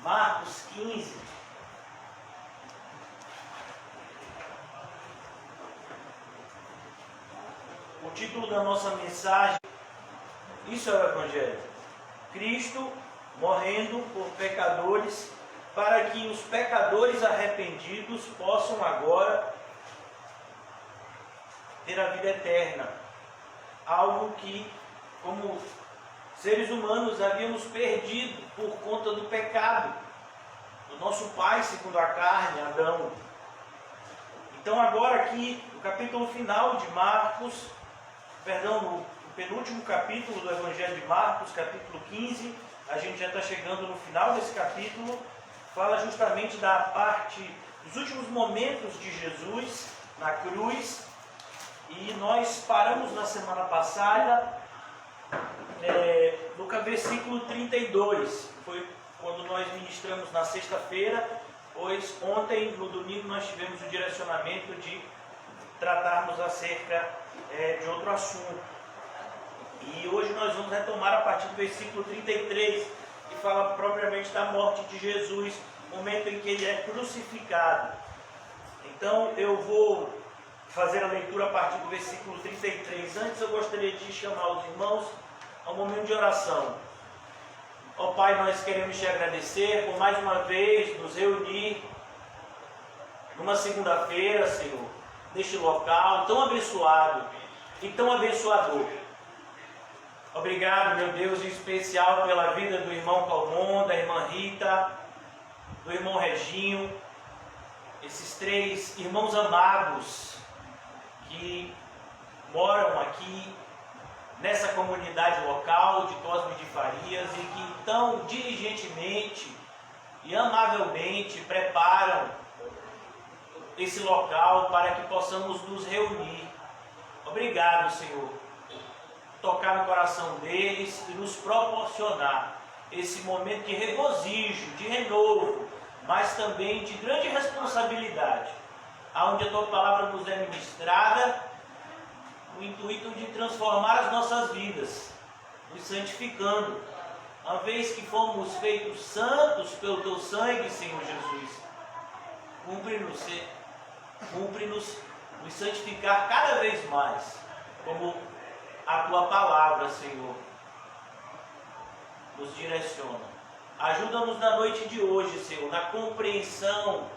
Marcos 15. O título da nossa mensagem, isso é o Evangelho. Cristo morrendo por pecadores, para que os pecadores arrependidos possam agora ter a vida eterna. Algo que, como seres humanos, havíamos perdido por conta do pecado do nosso pai, segundo a carne, Adão. Então agora aqui, no capítulo final de Marcos, no penúltimo capítulo do Evangelho de Marcos, capítulo 15, a gente já está chegando no final desse capítulo, fala justamente da parte, dos últimos momentos de Jesus na cruz, e nós paramos na semana passada no versículo 32, foi quando nós ministramos na sexta-feira, pois ontem, no domingo, nós tivemos o direcionamento de tratarmos acerca de outro assunto. E hoje nós vamos retomar a partir do versículo 33, que fala propriamente da morte de Jesus, momento em que ele é crucificado. Então eu vou fazer a leitura a partir do versículo 33. Antes eu gostaria de chamar os irmãos ao momento de oração. Ó Pai, nós queremos te agradecer por mais uma vez nos reunir numa segunda-feira, Senhor, neste local tão abençoado e tão abençoador. Obrigado, meu Deus, em especial pela vida do irmão Calmon, da irmã Rita, do irmão Reginho, esses três irmãos amados que moram aqui nessa comunidade local de Cosme de Farias e que tão diligentemente e amavelmente preparam esse local para que possamos nos reunir. Obrigado, Senhor, tocar no coração deles e nos proporcionar esse momento de regozijo, de renovo, mas também de grande responsabilidade, aonde a Tua palavra nos é ministrada, o intuito de transformar as nossas vidas, nos santificando, uma vez que fomos feitos santos pelo Teu sangue, Senhor Jesus. Cumpre-nos nos santificar cada vez mais, como a Tua palavra, Senhor, nos direciona. Ajuda-nos na noite de hoje, Senhor, na compreensão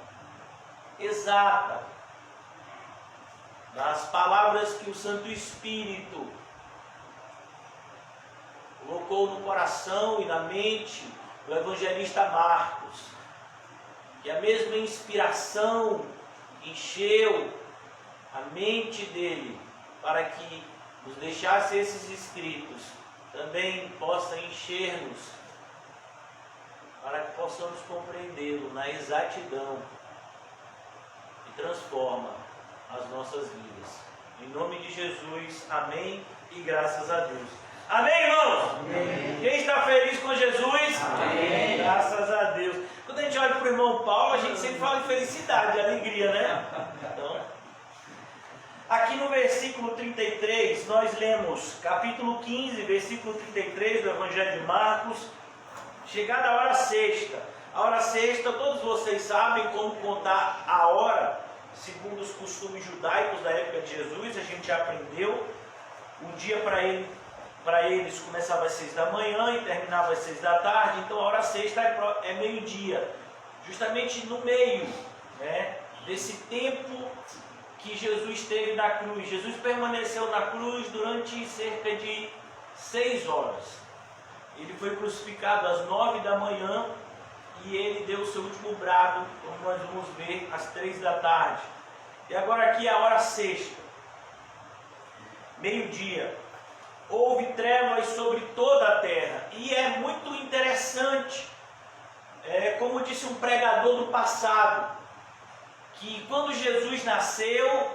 exata das palavras que o Santo Espírito colocou no coração e na mente do evangelista Marcos, que a mesma inspiração encheu a mente dele para que nos deixasse esses escritos, também possa encher-nos para que possamos compreendê-lo na exatidão e transforma as nossas vidas. Em nome de Jesus, amém e graças a Deus. Amém, irmãos? Amém. Quem está feliz com Jesus? Amém. Graças a Deus. Quando a gente olha para o irmão Paulo, a gente sempre fala de felicidade, de alegria, né? Então, aqui no versículo 33, nós lemos capítulo 15, versículo 33 do Evangelho de Marcos, chegada a hora sexta. A hora sexta, todos vocês sabem como contar a hora, segundo os costumes judaicos da época de Jesus, a gente já aprendeu. Um dia para eles começava às 6 da manhã e terminava às 6 da tarde, então a hora sexta é meio-dia, justamente no meio, né, desse tempo que Jesus esteve na cruz. Jesus permaneceu na cruz durante cerca de 6 horas. Ele foi crucificado às 9 da manhã e ele deu o seu último brado, como nós vamos ver, às 3 da tarde. E agora aqui é a hora sexta, meio-dia. Houve trevas sobre toda a terra. E é muito interessante, como disse um pregador do passado, que quando Jesus nasceu,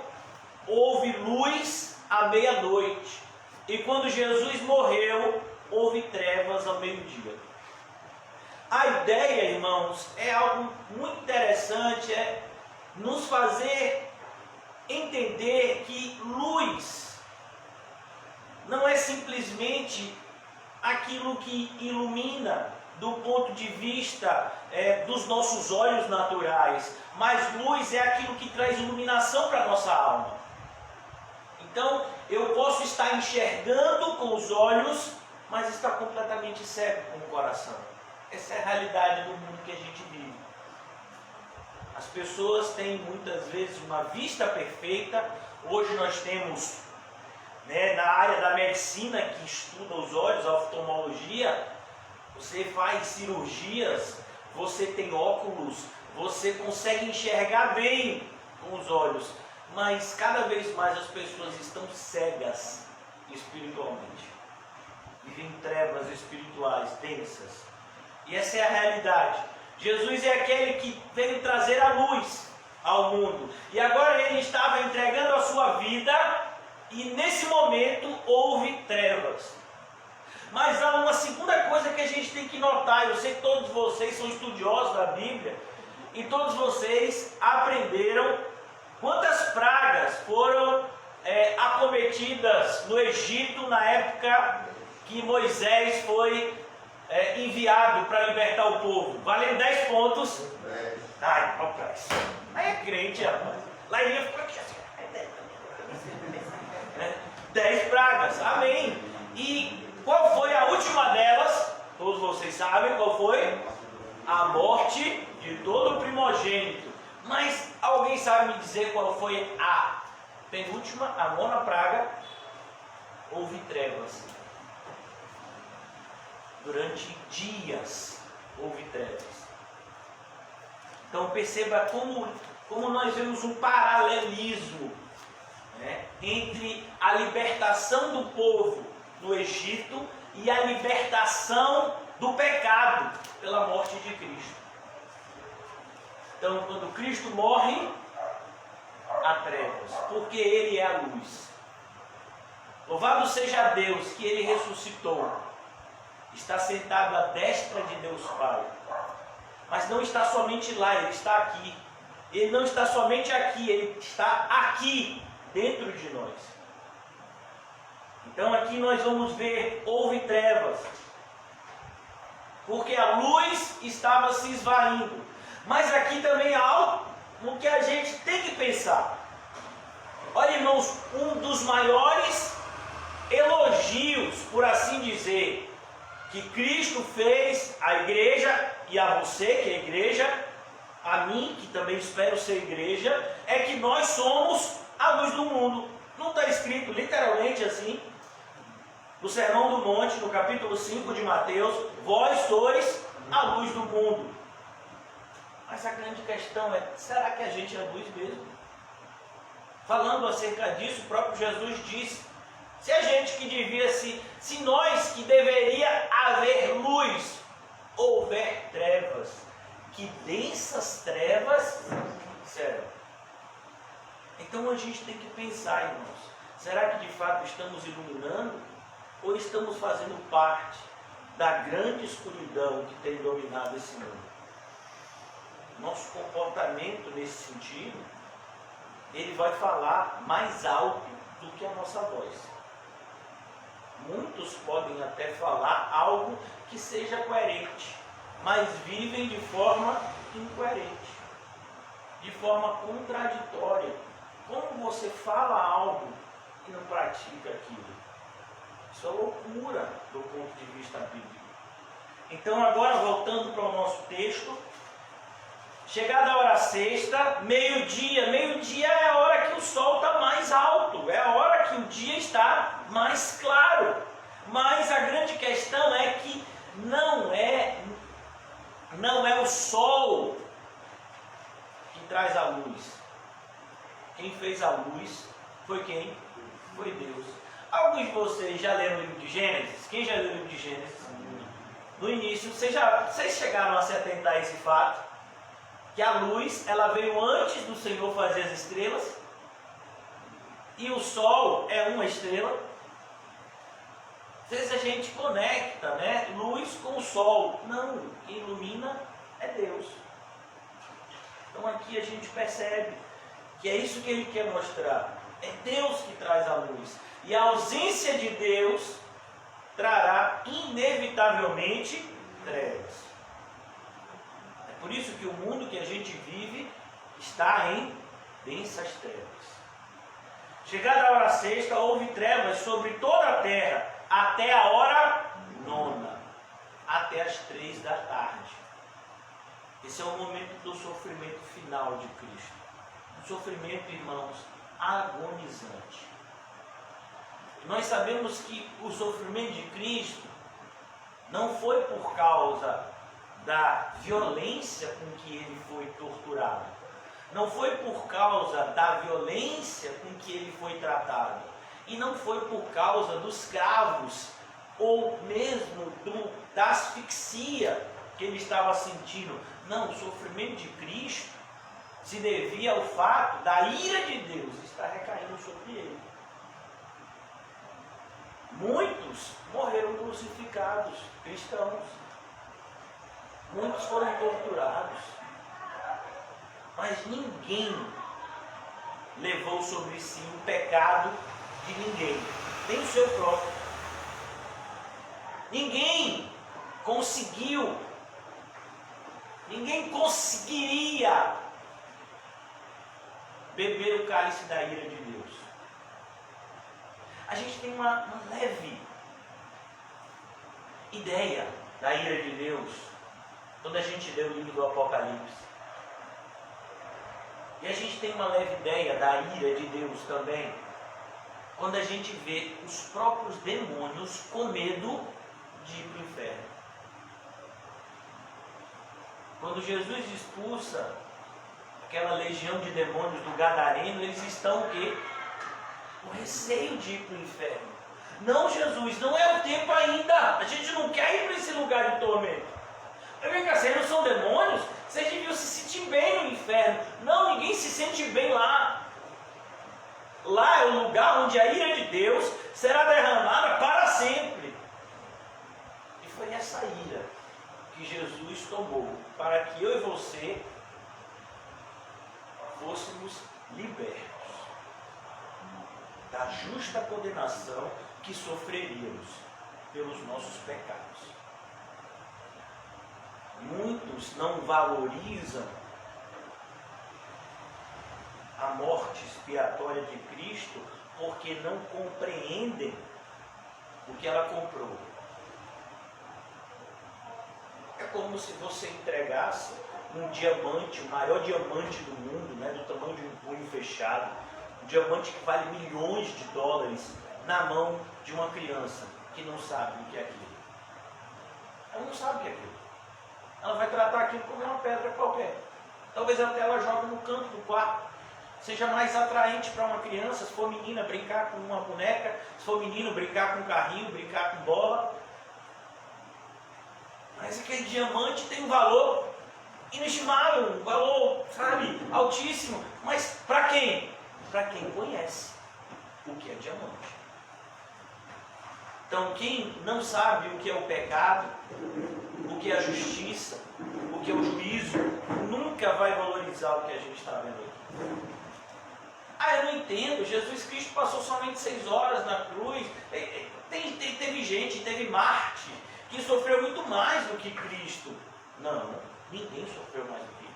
houve luz à meia-noite. E quando Jesus morreu, houve trevas ao meio-dia. A ideia, irmãos, é algo muito interessante, é nos fazer entender que luz não é simplesmente aquilo que ilumina do ponto de vista dos nossos olhos naturais, mas luz é aquilo que traz iluminação para a nossa alma. Então, eu posso estar enxergando com os olhos, mas estar completamente cego com o coração. Essa é a realidade do mundo que a gente vive. As pessoas têm muitas vezes uma vista perfeita. Hoje nós temos, na área da medicina que estuda os olhos, a oftalmologia, você faz cirurgias, você tem óculos, você consegue enxergar bem com os olhos, mas cada vez mais as pessoas estão cegas espiritualmente. Vivem trevas espirituais densas. E essa é a realidade. Jesus é aquele que veio trazer a luz ao mundo. E agora ele estava entregando a sua vida e nesse momento houve trevas. Mas há uma segunda coisa que a gente tem que notar. Eu sei que todos vocês são estudiosos da Bíblia e todos vocês aprenderam quantas pragas foram acometidas no Egito na época que Moisés foi enviado para libertar o povo. Valendo 10 pontos. Ai, rapaz. Aí é crente, rapaz. Lá ele ficou aqui assim. 10 pragas. Amém. E qual foi a última delas? Todos vocês sabem qual foi? A morte de todo primogênito. Mas alguém sabe me dizer qual foi a penúltima, a nona praga? Houve trevas. Durante dias houve trevas. Então perceba como nós vemos um paralelismo, entre a libertação do povo no Egito e a libertação do pecado pela morte de Cristo. Então, quando Cristo morre, há trevas, porque Ele é a luz. Louvado seja Deus que Ele ressuscitou, está sentado à destra de Deus Pai, mas não está somente lá, Ele está aqui. Ele não está somente aqui, Ele está aqui dentro de nós. Então aqui nós vamos ver, houve trevas, porque a luz estava se esvaindo. Mas aqui também há algo no que a gente tem que pensar. Olha, irmãos, um dos maiores elogios, por assim dizer, que Cristo fez à igreja e a você, que é igreja, a mim, que também espero ser igreja, é que nós somos a luz do mundo. Não está escrito literalmente assim? No Sermão do Monte, no capítulo 5 de Mateus, vós sois a luz do mundo. Mas a grande questão é, será que a gente é luz mesmo? Falando acerca disso, o próprio Jesus disse, se a gente que devia se nós que deveria haver luz, houver trevas, que densas trevas serão. Então a gente tem que pensar, irmãos, será que de fato estamos iluminando ou estamos fazendo parte da grande escuridão que tem dominado esse mundo? Nosso comportamento nesse sentido, ele vai falar mais alto do que a nossa voz. Muitos podem até falar algo que seja coerente, mas vivem de forma incoerente, de forma contraditória. Como você fala algo e não pratica aquilo? Isso é loucura do ponto de vista bíblico. Então agora voltando para o nosso texto, chegada a hora sexta, meio-dia é a hora que o sol está mais alto, é a hora que o dia está mais claro. Mas a grande questão é que não é o sol que traz a luz. Quem fez a luz foi quem? Foi Deus. Alguns de vocês já leram o livro de Gênesis? Quem já leu o livro de Gênesis? No início, vocês chegaram a se atentar a esse fato? Que a luz, ela veio antes do Senhor fazer as estrelas, e o sol é uma estrela. Às vezes a gente conecta, luz com o sol. Não, quem ilumina é Deus. Então aqui a gente percebe que é isso que ele quer mostrar. É Deus que traz a luz. E a ausência de Deus trará inevitavelmente trevas. É por isso que o mundo que a gente vive está em densas trevas. Chegada a hora sexta, houve trevas sobre toda a terra, até a hora nona, até as 3 da tarde. Esse é o momento do sofrimento final de Cristo. Um sofrimento, irmãos, agonizante. Nós sabemos que o sofrimento de Cristo não foi por causa da violência com que ele foi torturado. Não foi por causa da violência com que ele foi tratado. E não foi por causa dos cravos ou mesmo da asfixia que ele estava sentindo. Não, o sofrimento de Cristo se devia ao fato da ira de Deus estar recaindo sobre ele. Muitos morreram crucificados, cristãos. Muitos foram torturados. Mas ninguém levou sobre si o pecado de ninguém, nem o seu próprio. Ninguém conseguiria beber o cálice da ira de Deus. A gente tem uma leve ideia da ira de Deus quando a gente lê o livro do Apocalipse. E a gente tem uma leve ideia da ira de Deus também quando a gente vê os próprios demônios com medo de ir para o inferno. Quando Jesus expulsa aquela legião de demônios do Gadareno, eles estão o quê? Com receio de ir para o inferno. Não, Jesus, não é o tempo ainda. A gente não quer ir para esse lugar de tormento. Mas vem cá, vocês não são demônios? Vocês deviam se sentir bem no inferno. Não, ninguém se sente bem lá. Lá é o lugar onde a ira de Deus será derramada para sempre. E foi essa ira que Jesus tomou para que eu e você fôssemos libertos da justa condenação que sofreríamos pelos nossos pecados. Muitos não valorizam a morte expiatória de Cristo porque não compreendem o que ela comprou. É como se você entregasse um diamante, o maior diamante do mundo, né, do tamanho de um punho fechado, um diamante que vale milhões de dólares, na mão de uma criança que não sabe o que é aquilo. Ela não sabe o que é aquilo. Ela vai tratar aquilo como uma pedra qualquer. Talvez até ela jogue no canto do quarto. Seja mais atraente para uma criança, se for menina, brincar com uma boneca, se for menino, brincar com um carrinho, brincar com bola. Mas aquele diamante tem um valor inestimável, um valor, sabe, altíssimo. Mas para quem? Para quem conhece o que é diamante. Então, quem não sabe o que é o pecado, o que é a justiça, o que é o juízo, nunca vai valorizar o que a gente está vendo aqui. Ah, eu não entendo, Jesus Cristo passou somente 6 horas na cruz. Teve gente, teve Marte, que sofreu muito mais do que Cristo. Não, ninguém sofreu mais do que ele.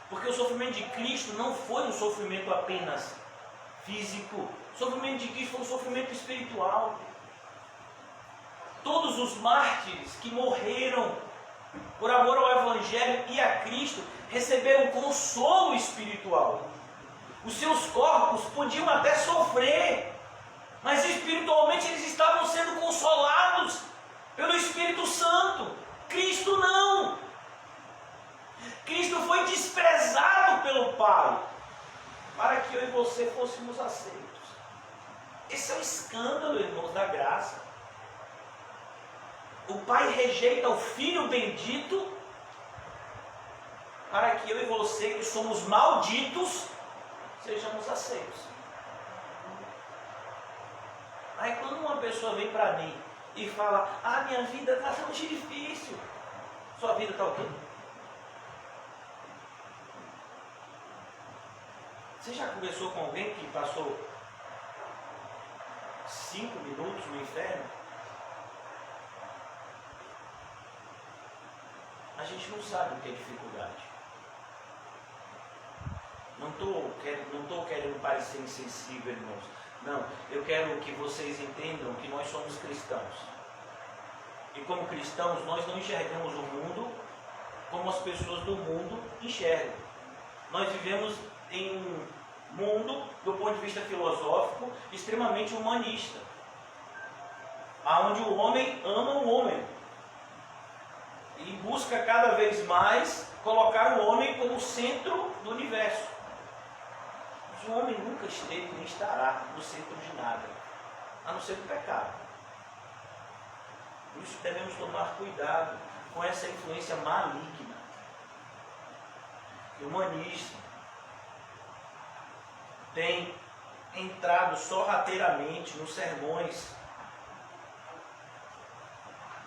Porque o sofrimento de Cristo não foi um sofrimento apenas físico. O sofrimento de Cristo foi um sofrimento espiritual. Todos os mártires que morreram por amor ao Evangelho e a Cristo receberam consolo espiritual. Os seus corpos podiam até sofrer, mas espiritualmente eles estavam sendo consolados pelo Espírito Santo. Cristo não. Cristo foi desprezado pelo Pai para que eu e você fôssemos aceitos. Esse é o escândalo, irmãos, da graça. O Pai rejeita o Filho bendito para que eu e você, que somos malditos, sejamos aceitos. Aí quando uma pessoa vem para mim e fala: ah, minha vida está tão difícil. Sua vida está o quê? Você já conversou com alguém que passou 5 minutos no inferno? a gente não sabe o que é dificuldade. Não estou querendo parecer insensível, irmãos. Não, eu quero que vocês entendam que nós somos cristãos. E como cristãos, nós não enxergamos o mundo como as pessoas do mundo enxergam. Nós vivemos em um mundo, do ponto de vista filosófico, extremamente humanista, onde o homem ama o homem e busca cada vez mais colocar o homem como centro do universo. Mas o homem nunca esteve nem estará no centro de nada, a não ser do pecado. Por isso devemos tomar cuidado com essa influência maligna. O humanismo tem entrado sorrateiramente nos sermões.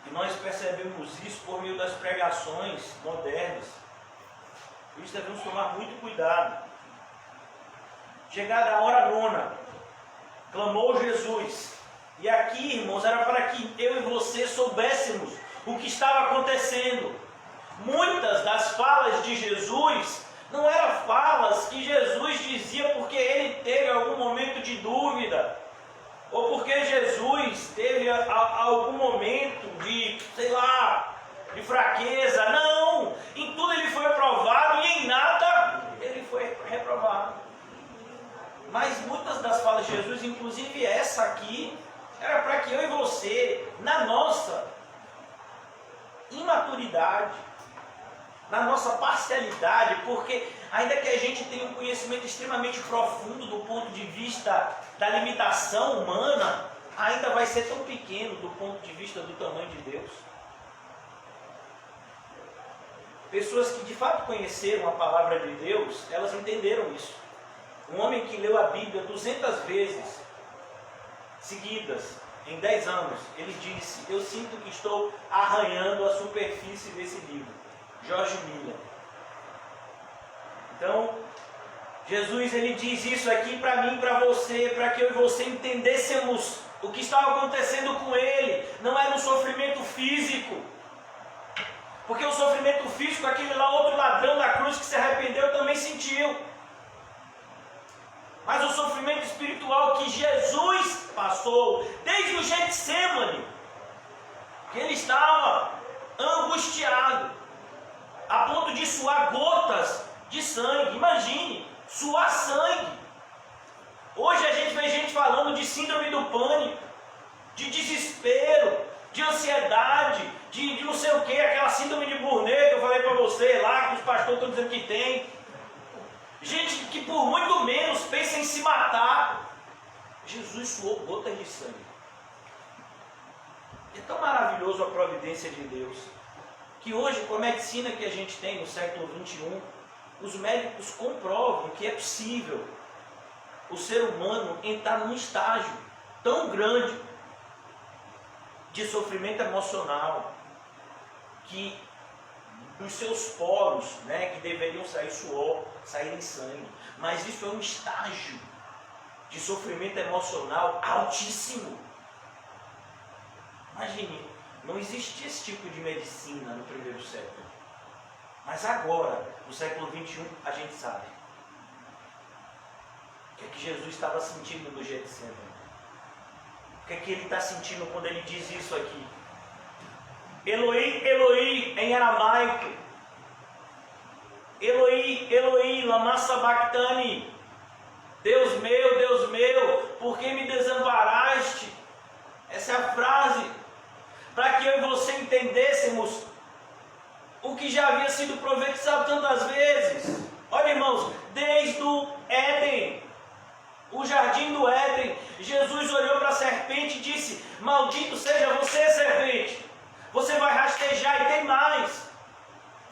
E nós percebemos isso por meio das pregações modernas. Por isso devemos tomar muito cuidado. Chegada a hora nona, clamou Jesus. E aqui, irmãos, era para que eu e você soubéssemos o que estava acontecendo. Muitas das falas de Jesus não eram falas que Jesus dizia porque ele teve algum momento de dúvida, ou porque Jesus teve algum momento de, de fraqueza. Não! Em tudo ele foi provado e em nada ele foi reprovado. Mas muitas das falas de Jesus, inclusive essa aqui, era para que eu e você, na nossa imaturidade, na nossa parcialidade, porque ainda que a gente tenha um conhecimento extremamente profundo do ponto de vista da limitação humana, ainda vai ser tão pequeno do ponto de vista do tamanho de Deus. Pessoas que de fato conheceram a palavra de Deus, elas entenderam isso. Um homem que leu a Bíblia 200 vezes seguidas, em 10 anos, ele disse: eu sinto que estou arranhando a superfície desse livro. George Miller. Então, Jesus ele diz isso aqui para mim e para você, para que eu e você entendêssemos o que estava acontecendo com ele. Não era um sofrimento físico, porque o sofrimento físico, aquele lá outro ladrão da cruz que se arrependeu também sentiu. Mas o sofrimento espiritual que Jesus passou, desde o Getsêmani, que ele estava angustiado, a ponto de suar gotas de sangue. Imagine, suar sangue. Hoje a gente vê gente falando de síndrome do pânico, de desespero, de ansiedade, de não sei o que, aquela síndrome de Burnet que eu falei para você lá, que os pastores estão dizendo que tem. Gente que por muito menos pensa em se matar. Jesus suou gotas de sangue. É tão maravilhoso a providência de Deus, que hoje, com a medicina que a gente tem no século XXI, os médicos comprovam que é possível o ser humano entrar num estágio tão grande de sofrimento emocional, que dos seus poros, que deveriam sair suor, saírem sangue. Mas isso é um estágio de sofrimento emocional altíssimo. Imagine, não existia esse tipo de medicina no primeiro século. Mas agora, no século XXI, a gente sabe. O que é que Jesus estava sentindo no Getsemane? O que é que ele está sentindo quando ele diz isso aqui? Eloi, Eloi, em aramaico. Eloi, Eloi, lama sabachthani. Deus meu, por que me desamparaste? Essa é a frase, para que eu e você entendêssemos o que já havia sido profetizado tantas vezes. Olha, irmãos, desde o Éden, o jardim do Éden, Jesus olhou para a serpente e disse: maldito seja você, serpente, você vai rastejar e tem mais.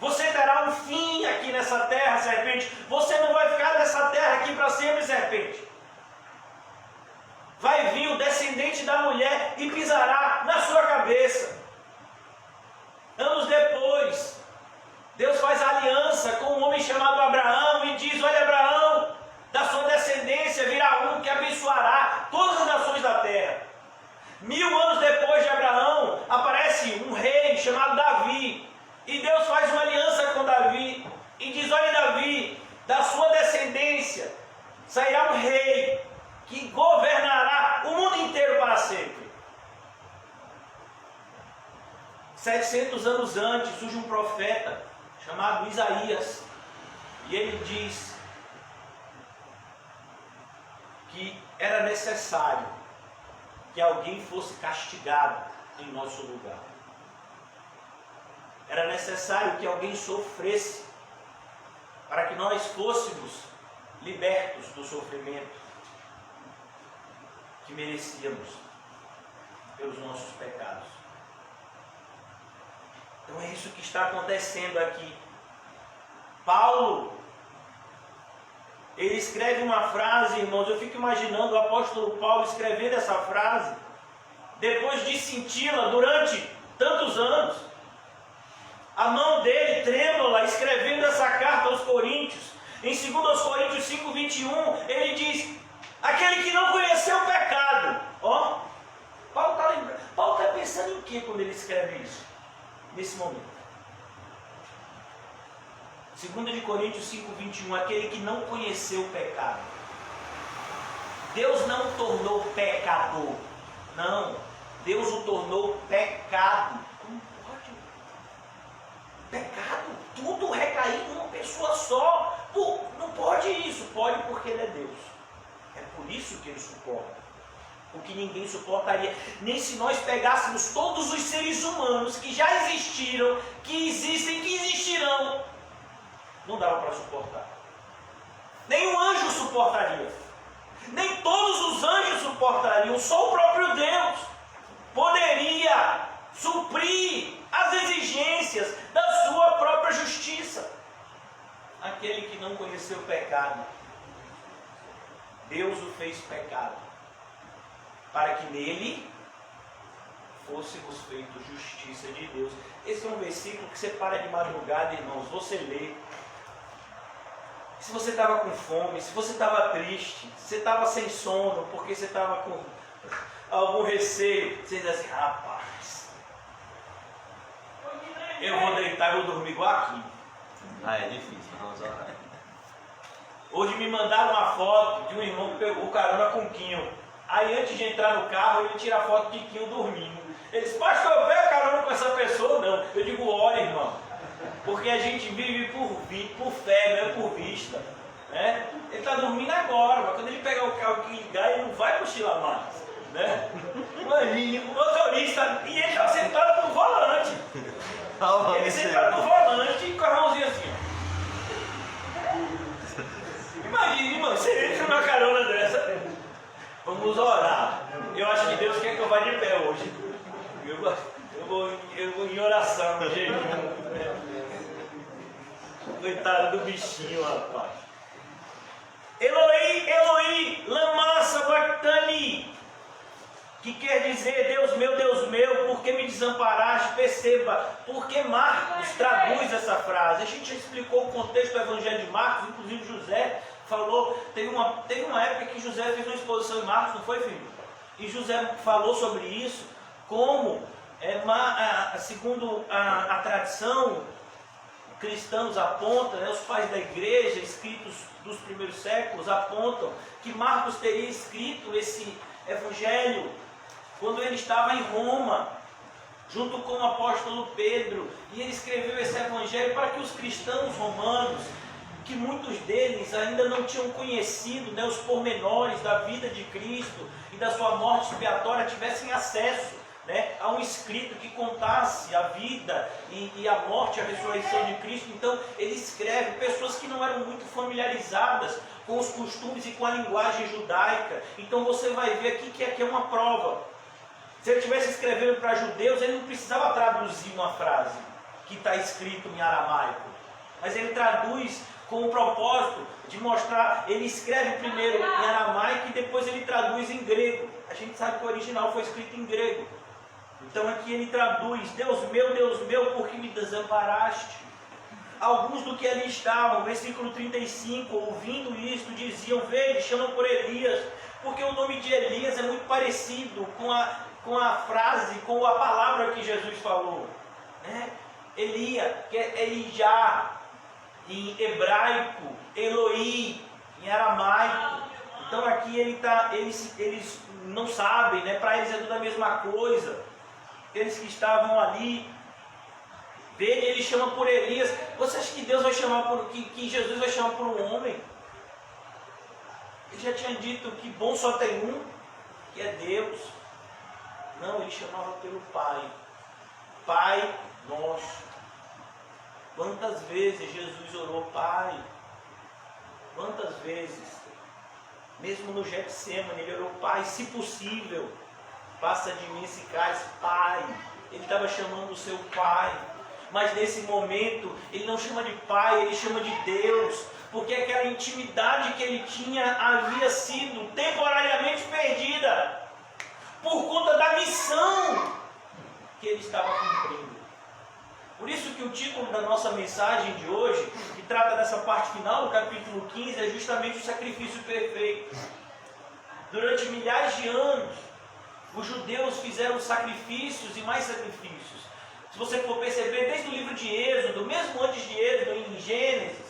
Você terá um fim aqui nessa terra, serpente. Você não vai ficar nessa terra aqui para sempre, serpente. Vai vir o descendente da mulher e pisará na sua cabeça. Anos depois, Deus faz aliança com um homem chamado Abraão e diz: olha, Abraão, da sua descendência virá um que abençoará todas as nações da terra. 1000 anos depois de Abraão, aparece um rei chamado Davi, e Deus faz anos antes, surge um profeta chamado Isaías, e ele diz que era necessário que alguém fosse castigado em nosso lugar. Era necessário que alguém sofresse para que nós fôssemos libertos do sofrimento que merecíamos pelos nossos pecados. Então é isso que está acontecendo aqui. Paulo, ele escreve uma frase, irmãos, eu fico imaginando o apóstolo Paulo escrevendo essa frase, depois de senti-la durante tantos anos, a mão dele trêmula, escrevendo essa carta aos Coríntios. Em 2 Coríntios 5:21, ele diz, aquele que não conheceu o pecado. Ó, Paulo está pensando em quê quando ele escreve isso? Nesse momento. 2 Coríntios 5:21, aquele que não conheceu o pecado. Deus não o tornou pecador. Não, Deus o tornou pecado. Como pode? Pecado, tudo recair numa pessoa só. Não pode isso. Pode porque ele é Deus. É por isso que ele suporta. O que ninguém suportaria. Nem se nós pegássemos todos os seres humanos que já existiram, que existem, que existirão, não dava para suportar. Nem um anjo suportaria. Nem todos os anjos suportariam. Só o próprio Deus poderia suprir as exigências da sua própria justiça. Aquele que não conheceu o pecado, Deus o fez pecado, para que nele fôssemos feitos justiça de Deus. Esse é um versículo que você para de madrugada, irmãos, você lê. Se você estava com fome, se você estava triste, se você estava sem sono, porque você estava com algum receio, você diz assim, rapaz, eu vou deitar e vou dormir igual aqui. É difícil, vamos orar. Hoje me mandaram uma foto de um irmão que pegou carona com Quinho. Aí antes de entrar no carro, ele tira a foto de Quinho dormindo. Ele disse, pastor, eu pego carona com essa pessoa? Não. Eu digo, olha, irmão, porque a gente vive por fé, não é por vista. Né? Ele está dormindo agora, mas quando ele pegar o carro que ligar, ele não vai cochilar mais. Né? Imagine, o motorista, e ele está sentado no volante. Ele sentado no volante com a mãozinha assim. Imagine, irmão, você entra numa carona dessa. Vamos orar. Eu acho que Deus quer que eu vá de pé hoje. Eu vou em oração, gente. Coitado do bichinho, rapaz. Eloi, Eloi, lama sabachthani, que quer dizer, Deus meu, por que me desamparaste? Perceba, porque Marcos traduz essa frase. A gente já explicou o contexto do Evangelho de Marcos, inclusive José falou, teve uma época que José fez uma exposição em Marcos, não foi, filho? E José falou sobre isso, como, segundo a tradição, cristãos apontam, né, os pais da igreja, escritos dos primeiros séculos, apontam que Marcos teria escrito esse evangelho quando ele estava em Roma, junto com o apóstolo Pedro, e ele escreveu esse evangelho para que os cristãos romanos, que muitos deles ainda não tinham conhecido, né, os pormenores da vida de Cristo e da sua morte expiatória, tivessem acesso, né, a um escrito que contasse a vida e a morte e a ressurreição de Cristo. Então ele escreve, pessoas que não eram muito familiarizadas com os costumes e com a linguagem judaica. Então você vai ver aqui que aqui é uma prova. Se ele estivesse escrevendo para judeus, ele não precisava traduzir uma frase que está escrito em aramaico, mas ele traduz com o propósito de mostrar, ele escreve primeiro em aramaico e depois ele traduz em grego. A gente sabe que o original foi escrito em grego. Então aqui ele traduz, Deus meu, por que me desamparaste? Alguns do que ali estavam, versículo 35, ouvindo isto, diziam, vede, chamam por Elias, porque o nome de Elias é muito parecido com a frase, com a palavra que Jesus falou. Né? Elia, que é Elijah, em hebraico, Eloi, em aramaico. Então aqui eles não sabem, né? Para eles é tudo a mesma coisa. Eles que estavam ali, Vede, ele chama por Elias. Você acha que Deus vai chamar que Jesus vai chamar por um homem? Ele já tinha dito que bom só tem um, que é Deus. Não, ele chamava pelo Pai. Pai nosso. Quantas vezes Jesus orou, Pai? Quantas vezes? Mesmo no Getsemane, ele orou, Pai, se possível, passa de mim esse cálice, Pai. Ele estava chamando o seu Pai. Mas nesse momento, ele não chama de Pai, ele chama de Deus. Porque aquela intimidade que ele tinha havia sido temporariamente perdida. Por conta da missão que ele estava cumprindo. Por isso que o título da nossa mensagem de hoje, que trata dessa parte final do capítulo 15, é justamente o sacrifício perfeito. Durante milhares de anos, os judeus fizeram sacrifícios e mais sacrifícios. Se você for perceber, desde o livro de Êxodo, mesmo antes de Êxodo, em Gênesis,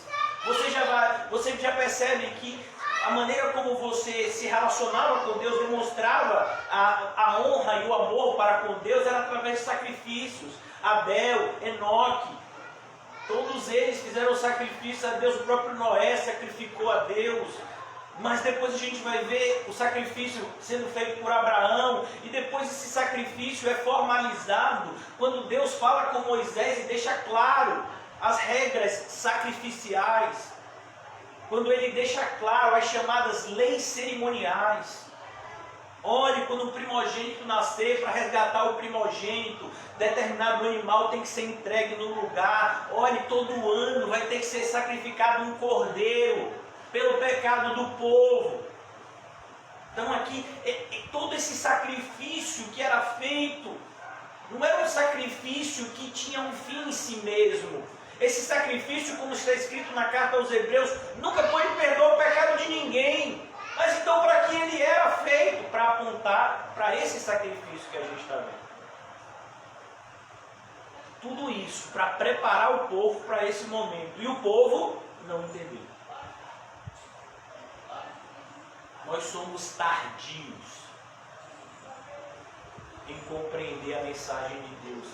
você já percebe que a maneira como você se relacionava com Deus, demonstrava a honra e o amor para com Deus, era através de sacrifícios. Abel, Enoque, todos eles fizeram sacrifício a Deus. O próprio Noé sacrificou a Deus. Mas depois a gente vai ver o sacrifício sendo feito por Abraão. E depois esse sacrifício é formalizado quando Deus fala com Moisés e deixa claro as regras sacrificiais. Quando ele deixa claro as chamadas leis cerimoniais. Olhe, quando o primogênito nascer, para resgatar o primogênito, determinado animal tem que ser entregue no lugar. Olhe, todo ano vai ter que ser sacrificado um cordeiro pelo pecado do povo. Então aqui, todo esse sacrifício que era feito, não era um sacrifício que tinha um fim em si mesmo. Esse sacrifício, como está escrito na carta aos Hebreus, nunca pode perdoar o pecado de ninguém. Mas então para que ele era feito? Para apontar para esse sacrifício que a gente está vendo. Tudo isso para preparar o povo para esse momento. E o povo não entendeu. Nós somos tardios em compreender a mensagem de Deus.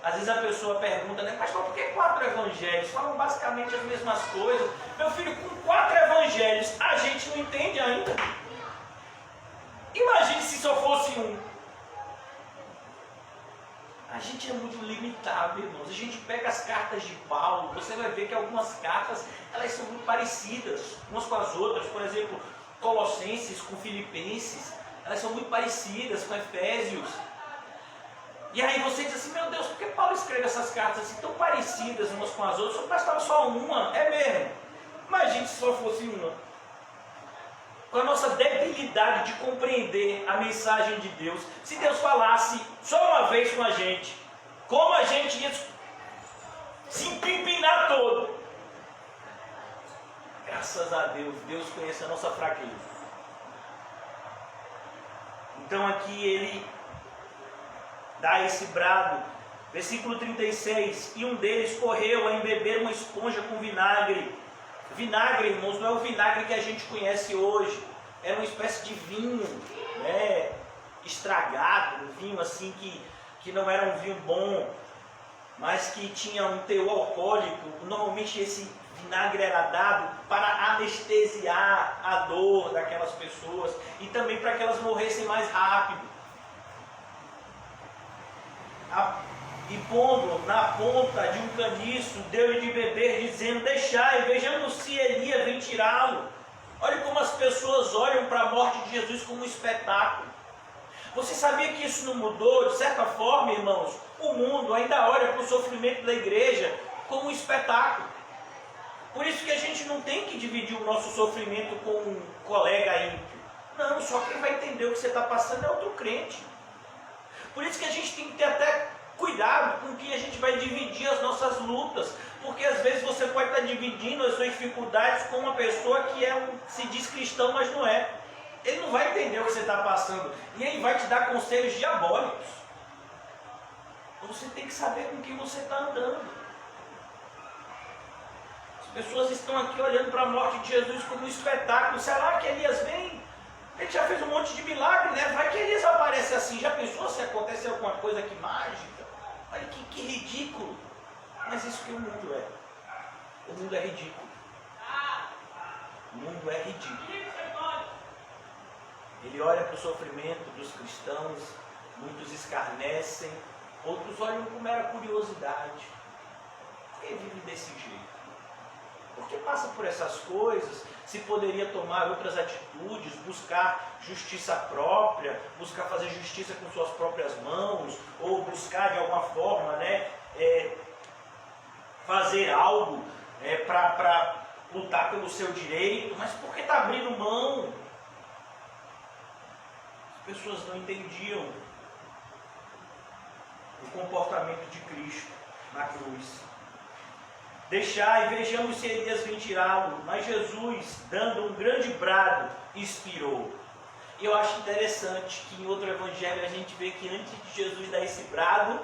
Às vezes a pessoa pergunta, né, pastor, por que 4 evangelhos? Falam basicamente as mesmas coisas. Meu filho, com 4 evangelhos, a gente não entende ainda. Imagine se só fosse um. A gente é muito limitado, irmãos. A gente pega as cartas de Paulo, você vai ver que algumas cartas, elas são muito parecidas umas com as outras. Por exemplo, Colossenses com Filipenses, elas são muito parecidas com Efésios. E aí você diz assim, meu Deus, por que Paulo escreve essas cartas assim tão parecidas umas com as outras? Só bastava só uma, é mesmo. Imagine se só fosse uma. Com a nossa debilidade de compreender a mensagem de Deus, se Deus falasse só uma vez com a gente, como a gente ia se empimpinar todo. Graças a Deus, Deus conhece a nossa fraqueza. Então aqui ele dá esse brado, versículo 36, e um deles correu a embeber uma esponja com vinagre. Vinagre, irmãos, não é o vinagre que a gente conhece hoje, era uma espécie de vinho, né, estragado, um vinho assim que não era um vinho bom, mas que tinha um teor alcoólico. Normalmente esse vinagre era dado para anestesiar a dor daquelas pessoas e também para que elas morressem mais rápido. E pondo na ponta de um caniço, deu-lhe de beber, dizendo, deixai, vejamos se Elias vem tirá-lo. Olha como as pessoas olham para a morte de Jesus como um espetáculo. Você sabia que isso não mudou? De certa forma, irmãos, o mundo ainda olha para o sofrimento da igreja como um espetáculo. Por isso que a gente não tem que dividir o nosso sofrimento com um colega ímpio. Não, só quem vai entender o que você está passando é outro crente. Por isso que a gente tem que ter até cuidado com que a gente vai dividir as nossas lutas, porque às vezes você pode estar dividindo as suas dificuldades com uma pessoa que se diz cristão, mas não é. Ele não vai entender o que você está passando e ele vai te dar conselhos diabólicos. Você tem que saber com quem você está andando. As pessoas estão aqui olhando para a morte de Jesus como um espetáculo. Será que Elias vem? Ele já fez um monte de milagre, né? Vai que Elias aparece assim. Já pensou se acontece alguma coisa que mágica? Olha que ridículo. Mas isso que o mundo é. O mundo é ridículo. O mundo é ridículo. Ele olha para o sofrimento dos cristãos, muitos escarnecem, outros olham com mera curiosidade. Por que vive desse jeito? Por que passa por essas coisas? Se poderia tomar outras atitudes, buscar justiça própria, buscar fazer justiça com suas próprias mãos, ou buscar de alguma forma, fazer algo para lutar pelo seu direito. Mas por que está abrindo mão? As pessoas não entendiam o comportamento de Cristo na cruz. Deixai, vejamos se Elias vem tirá-lo. Mas Jesus, dando um grande brado, expirou. E eu acho interessante que em outro evangelho a gente vê que antes de Jesus dar esse brado,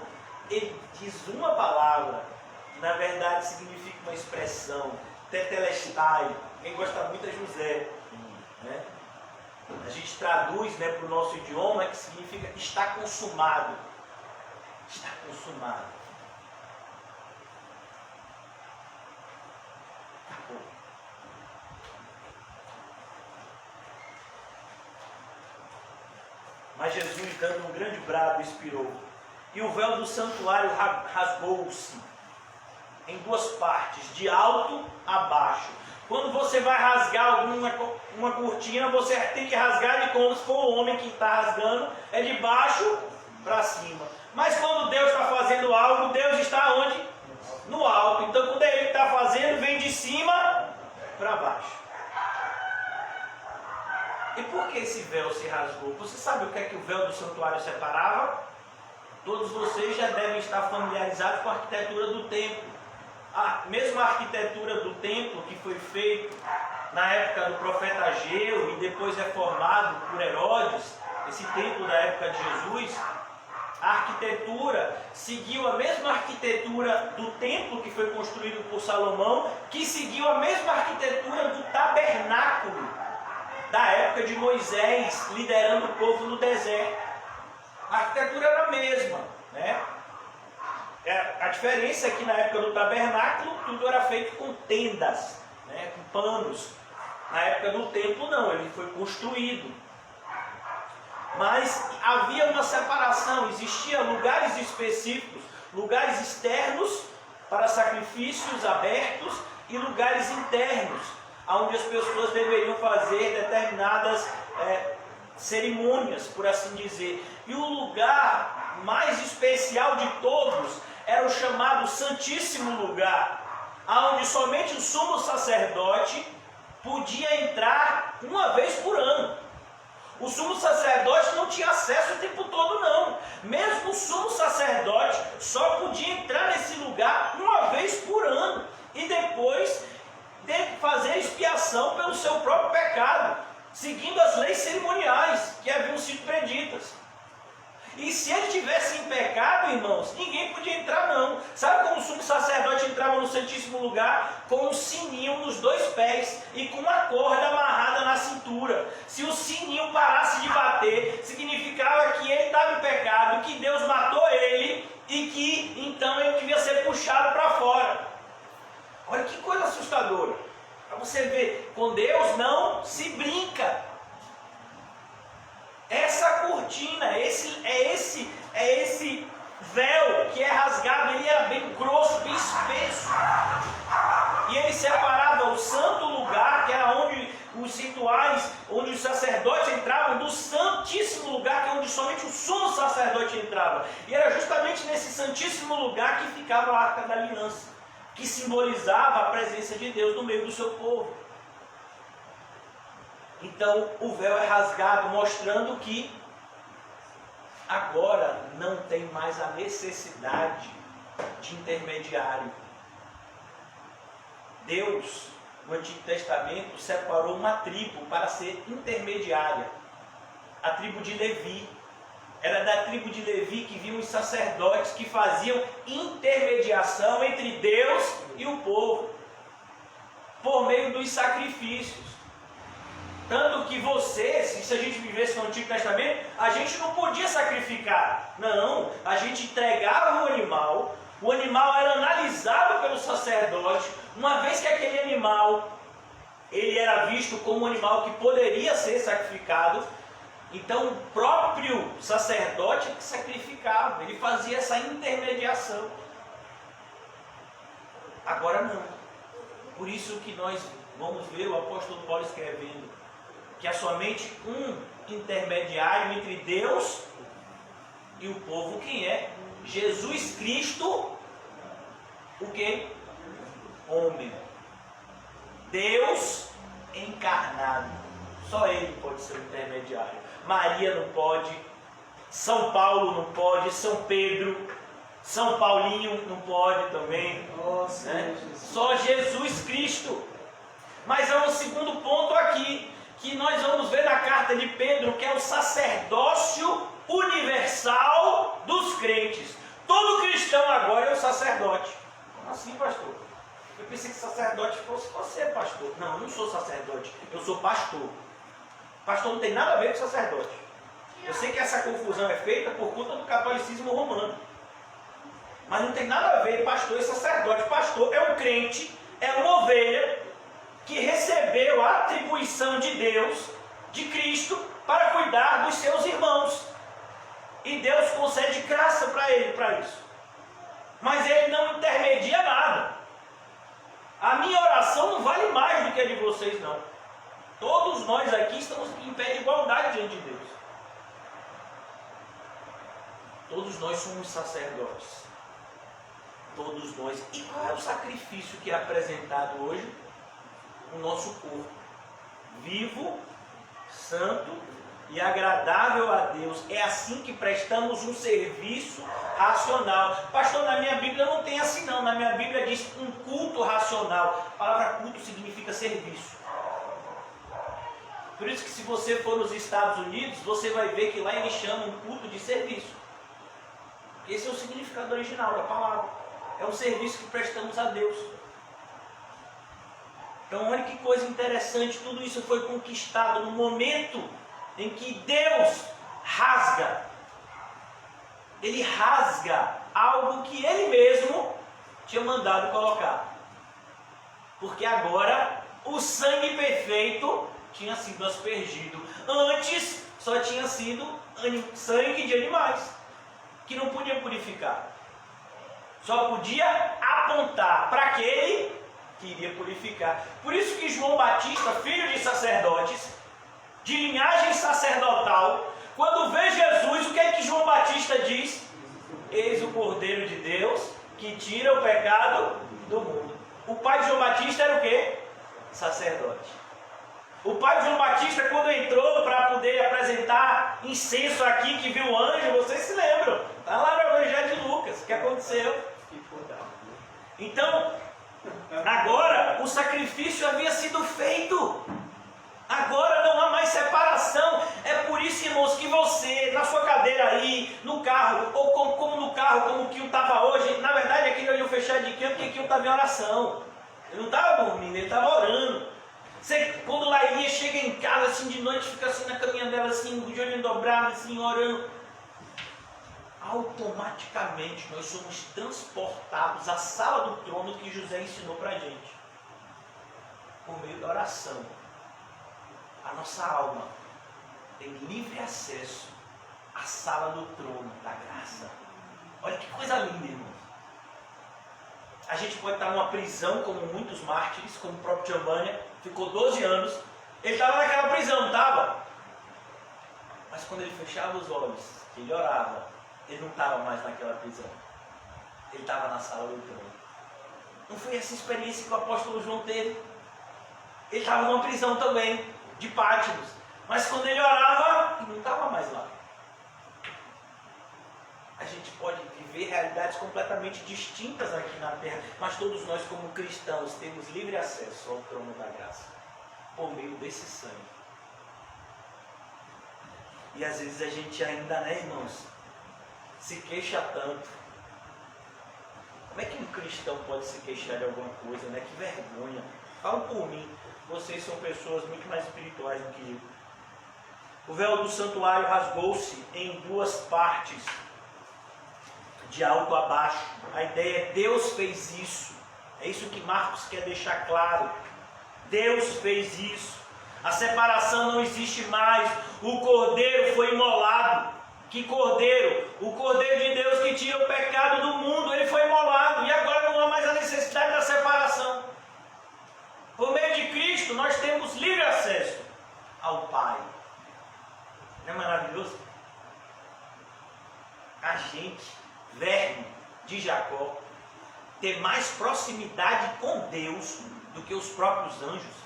ele diz uma palavra, que na verdade significa uma expressão, tetelestai. Quem gosta muito é José, né? A gente traduz para o nosso idioma, que significa está consumado. Está consumado. Acabou. Mas Jesus, dando um grande brado, expirou. E o véu do santuário rasgou-se em duas partes, de alto a baixo. Quando você vai rasgar uma cortina, você tem que rasgar de como se for o homem que está rasgando, é de baixo para cima. Mas quando Deus está fazendo algo, Deus está onde? No alto. Então quando Ele está fazendo, vem de cima para baixo. E por que esse véu se rasgou? Você sabe o que é que o véu do santuário separava? Todos vocês já devem estar familiarizados com a arquitetura do templo. A mesma arquitetura do templo que foi feito na época do profeta Ageu e depois reformado por Herodes, esse templo da época de Jesus, a arquitetura seguiu a mesma arquitetura do templo que foi construído por Salomão, que seguiu a mesma arquitetura do tabernáculo da época de Moisés, liderando o povo no deserto. A arquitetura era a mesma, né? A diferença é que na época do tabernáculo tudo era feito com tendas, com panos. Na época do templo não, ele foi construído. Mas havia uma separação, existia lugares específicos, lugares externos para sacrifícios abertos e lugares internos, onde as pessoas deveriam fazer determinadas cerimônias, por assim dizer. E o lugar mais especial de todos era o chamado Santíssimo Lugar, onde somente o sumo sacerdote podia entrar uma vez por ano. O sumo sacerdote não tinha acesso o tempo todo, não. Mesmo o sumo sacerdote só podia entrar nesse lugar uma vez por ano. E depois de fazer expiação pelo seu próprio pecado, seguindo as leis cerimoniais que haviam sido preditas. E se ele tivesse em pecado, irmãos, ninguém podia entrar não. Sabe como o sumo sacerdote entrava no Santíssimo Lugar? Com um sininho nos dois pés e com uma corda amarrada na cintura. Se o sininho parasse de bater, significava que ele estava em pecado, que Deus matou ele e que então ele devia ser puxado para fora. Olha que coisa assustadora. Para você ver, com Deus não se brinca. Essa cortina, esse véu que é rasgado, ele era bem grosso, bem espesso. E ele separava o santo lugar, que era onde os rituais, onde os sacerdotes entravam, do santíssimo lugar, que é onde somente o sumo sacerdote entrava. E era justamente nesse santíssimo lugar que ficava a Arca da Aliança, que simbolizava a presença de Deus no meio do seu povo. Então o véu é rasgado, mostrando que agora não tem mais a necessidade de intermediário. Deus, no Antigo Testamento, separou uma tribo para ser intermediária. A tribo de Levi. Era da tribo de Levi que vinham os sacerdotes que faziam intermediação entre Deus e o povo, por meio dos sacrifícios. Tanto que se a gente vivesse no Antigo Testamento, a gente não podia sacrificar. Não, a gente entregava o animal, O animal era analisado pelo sacerdote, uma vez que aquele animal ele era visto como um animal que poderia ser sacrificado, então o próprio sacerdote que sacrificava, ele fazia essa intermediação. Agora não. Por isso que nós vamos ver o apóstolo Paulo escrevendo que há somente um intermediário entre Deus e o povo. Quem é? Jesus Cristo, o que? Homem. Deus encarnado. Só Ele pode ser o intermediário. Maria não pode, São Paulo não pode, São Pedro, São Paulinho não pode também. Nossa, né? Só Jesus Cristo. Mas há um segundo ponto aqui, que nós vamos ver na carta de Pedro, que é o sacerdócio universal dos crentes. Todo cristão agora é um sacerdote. Como assim, pastor? Eu pensei que sacerdote fosse você, pastor. Não, eu não sou sacerdote, eu sou pastor. Pastor não tem nada a ver com sacerdote. Eu sei que essa confusão é feita por conta do catolicismo romano. Mas não tem nada a ver pastor e sacerdote. Pastor é um crente, é uma ovelha que recebeu a atribuição de Deus, de Cristo, para cuidar dos seus irmãos. E Deus concede graça para ele, para isso. Mas ele não intermedia nada. A minha oração não vale mais do que a de vocês, não. Todos nós aqui estamos em pé de igualdade diante de Deus. Todos nós somos sacerdotes. Todos nós. E qual é o sacrifício que é apresentado hoje? O nosso corpo. Vivo, santo e agradável a Deus. É assim que prestamos um serviço racional. Pastor, na minha Bíblia não tem assim não. Na minha Bíblia diz um culto racional. A palavra culto significa serviço. Por isso que se você for nos Estados Unidos, você vai ver que lá eles chamam um culto de serviço. Esse é o significado original da palavra. É um serviço que prestamos a Deus. Então olha que coisa interessante. Tudo isso foi conquistado no momento em que Deus rasga. Ele rasga algo que Ele mesmo tinha mandado colocar. Porque agora o sangue perfeito tinha sido aspergido. Antes só tinha sido sangue de animais, que não podia purificar. Só podia apontar para aquele que iria purificar. Por isso que João Batista, filho de sacerdotes, de linhagem sacerdotal, quando vê Jesus, o que é que João Batista diz? Eis o Cordeiro de Deus que tira o pecado do mundo. O pai de João Batista era o quê? Sacerdote. O pai de João Batista, quando entrou para poder apresentar incenso aqui, que viu o anjo, vocês se lembram? Está lá no Evangelho de Lucas, o que aconteceu? Então, agora o sacrifício havia sido feito. Agora não há mais separação. É por isso, irmãos, que você, na sua cadeira aí, no carro, ou como no carro, como o Kio estava hoje, na verdade aquele olho fechado de Kio, porque Kio estava em oração. Ele não estava dormindo, ele estava orando. Você, quando Lairinha chega em casa assim de noite, fica assim na caminha dela, assim, de olho dobrado, assim, orando. Automaticamente nós somos transportados à sala do trono que José ensinou para a gente. Por meio da oração. A nossa alma tem livre acesso à sala do trono da graça. Olha que coisa linda, irmão. A gente pode estar numa prisão, como muitos mártires, como o próprio Giovanni, ficou 12 anos. Ele estava naquela prisão, não estava? Mas quando ele fechava os olhos, ele orava, ele não estava mais naquela prisão. Ele estava na sala do trono. Não foi essa experiência que o apóstolo João teve? Ele estava numa prisão também, de Pátimos. Mas quando ele orava, ele não estava mais lá. A gente pode viver realidades completamente distintas aqui na Terra, mas todos nós, como cristãos, temos livre acesso ao trono da graça, por meio desse sangue. E às vezes a gente ainda, né, irmãos, se queixa tanto. Como é que um cristão pode se queixar de alguma coisa, né? Que vergonha. Falam por mim, vocês são pessoas muito mais espirituais do que eu. O véu do santuário rasgou-se em duas partes. de alto a baixo. A ideia é Deus fez isso. É isso que Marcos quer deixar claro. Deus fez isso. A separação não existe mais. O Cordeiro foi imolado. Que Cordeiro? O Cordeiro de Deus que tira o pecado do mundo. Ele foi imolado. E agora não há mais a necessidade da separação. Por meio de Cristo nós temos livre acesso ao Pai. Não é maravilhoso? A gente, verme de Jacó, ter mais proximidade com Deus do que os próprios anjos.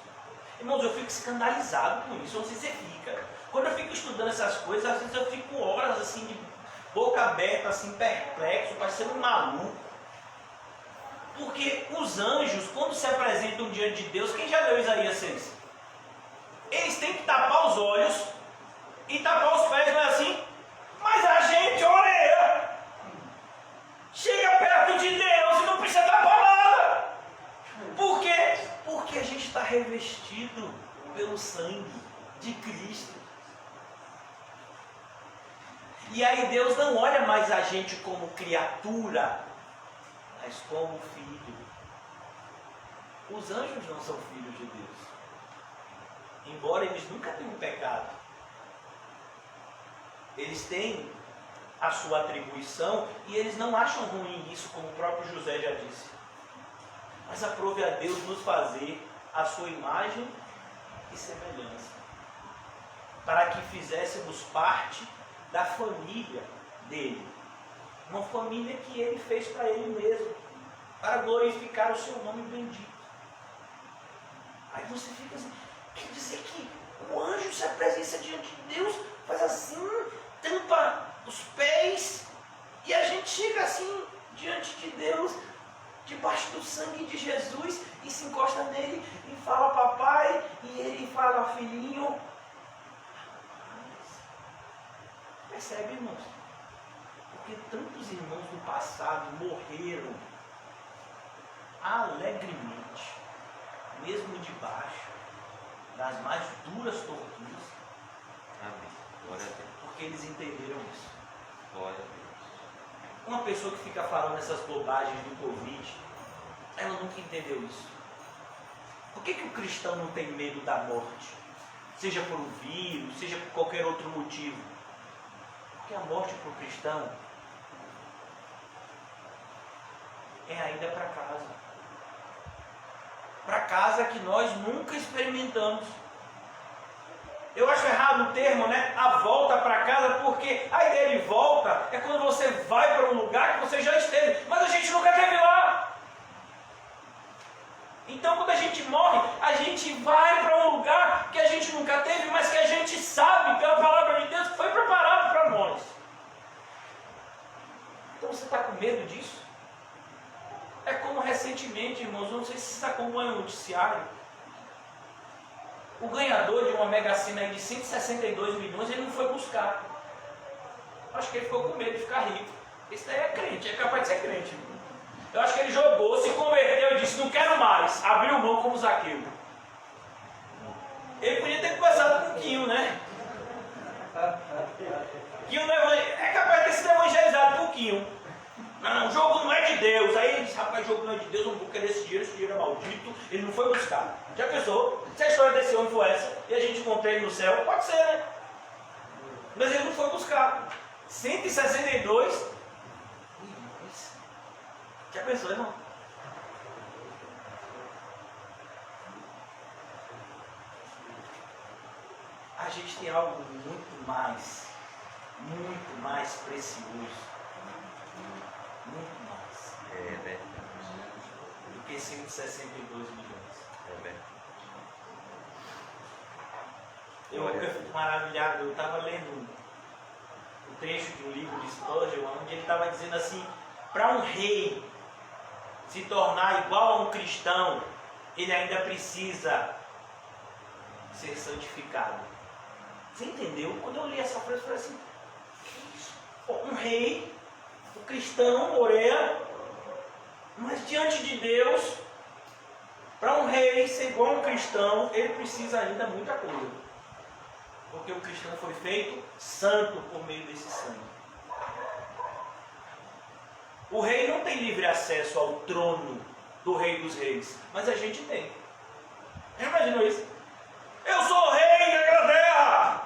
Irmãos, eu fico escandalizado com isso, não sei se você fica. Quando eu fico estudando essas coisas, às vezes eu fico horas assim, de boca aberta, assim, perplexo, parecendo um maluco. Porque os anjos, quando se apresentam diante de Deus, quem já leu Isaías 6? Eles têm que tapar os olhos e tapar os pés, não é assim? Mas a gente oreia, chega perto de Deus e não precisa tapar nada. Por quê? Porque a gente está revestido pelo sangue de Cristo. E aí Deus não olha mais a gente como criatura, mas como filho. Os anjos não são filhos de Deus, embora eles nunca tenham pecado. Eles têm a sua atribuição e eles não acham ruim isso, como o próprio José já disse. Mas aprove a Deus nos fazer a sua imagem e semelhança, para que fizéssemos parte da família dele. Uma família que ele fez para ele mesmo, para glorificar o seu nome bendito. Aí você fica assim, quer dizer que o anjo se apresenta diante de Deus, faz assim, tampa os pés, e a gente chega assim diante de Deus, debaixo do sangue de Jesus, e se encosta nele e fala papai, e ele fala filhinho. Percebe, irmãos? Porque tantos irmãos do passado morreram alegremente, mesmo debaixo das mais duras torturas. Amém. Glória a Deus. Porque eles entenderam isso. Glória a Deus. Uma pessoa que fica falando essas bobagens do Covid, ela nunca entendeu isso. Por que o cristão não tem medo da morte? Seja por um vírus, seja por qualquer outro motivo. Porque a morte para o cristão é a ida para casa. Para casa que nós nunca experimentamos. Eu acho errado o termo, né? A volta para casa, porque a ideia de volta é quando você vai para um lugar que você já esteve, mas a gente nunca esteve lá. Então, quando a gente morre, a gente vai para um lugar que a gente nunca teve, mas que a gente sabe, pela palavra de Deus, que foi preparado para nós. Então, você está com medo disso? É como recentemente, irmãos, não sei se vocês acompanham o noticiário, o ganhador de uma Mega Sena de 162 milhões, ele não foi buscar. Acho que ele ficou com medo de ficar rico. Esse daí é crente, é capaz de ser crente. Eu acho que ele jogou, se converteu e disse, não quero mais. Abriu mão como Zaqueu. Ele podia ter começado com o Quinho, né? Quinho é capaz de ter sido evangelizado por Quinho. Não, o jogo não é de Deus. Aí ele disse, rapaz, o jogo não é de Deus, eu não vou querer esse dinheiro é maldito. Ele não foi buscar. Já pensou? Se a história desse homem for essa, e a gente encontra ele no céu, pode ser, né? Mas ele não foi buscar. 162. Já pensou, irmão? A gente tem algo muito mais precioso. Muito mais. É verdade. Do que 162 milhões. É verdade. Eu fico maravilhado. Eu estava lendo um trecho de um livro de Spurgeon, onde ele estava dizendo assim, para um rei se tornar igual a um cristão, ele ainda precisa ser santificado. Você entendeu? Quando eu li essa frase, eu falei assim, que isso? Um rei, um cristão, oreia, mas diante de Deus, para um rei ser igual a um cristão, ele precisa ainda muita coisa. Porque o cristão foi feito santo por meio desse sangue. O rei não tem livre acesso ao trono do Rei dos Reis, mas a gente tem. Já imaginou isso? Eu sou o rei da Inglaterra!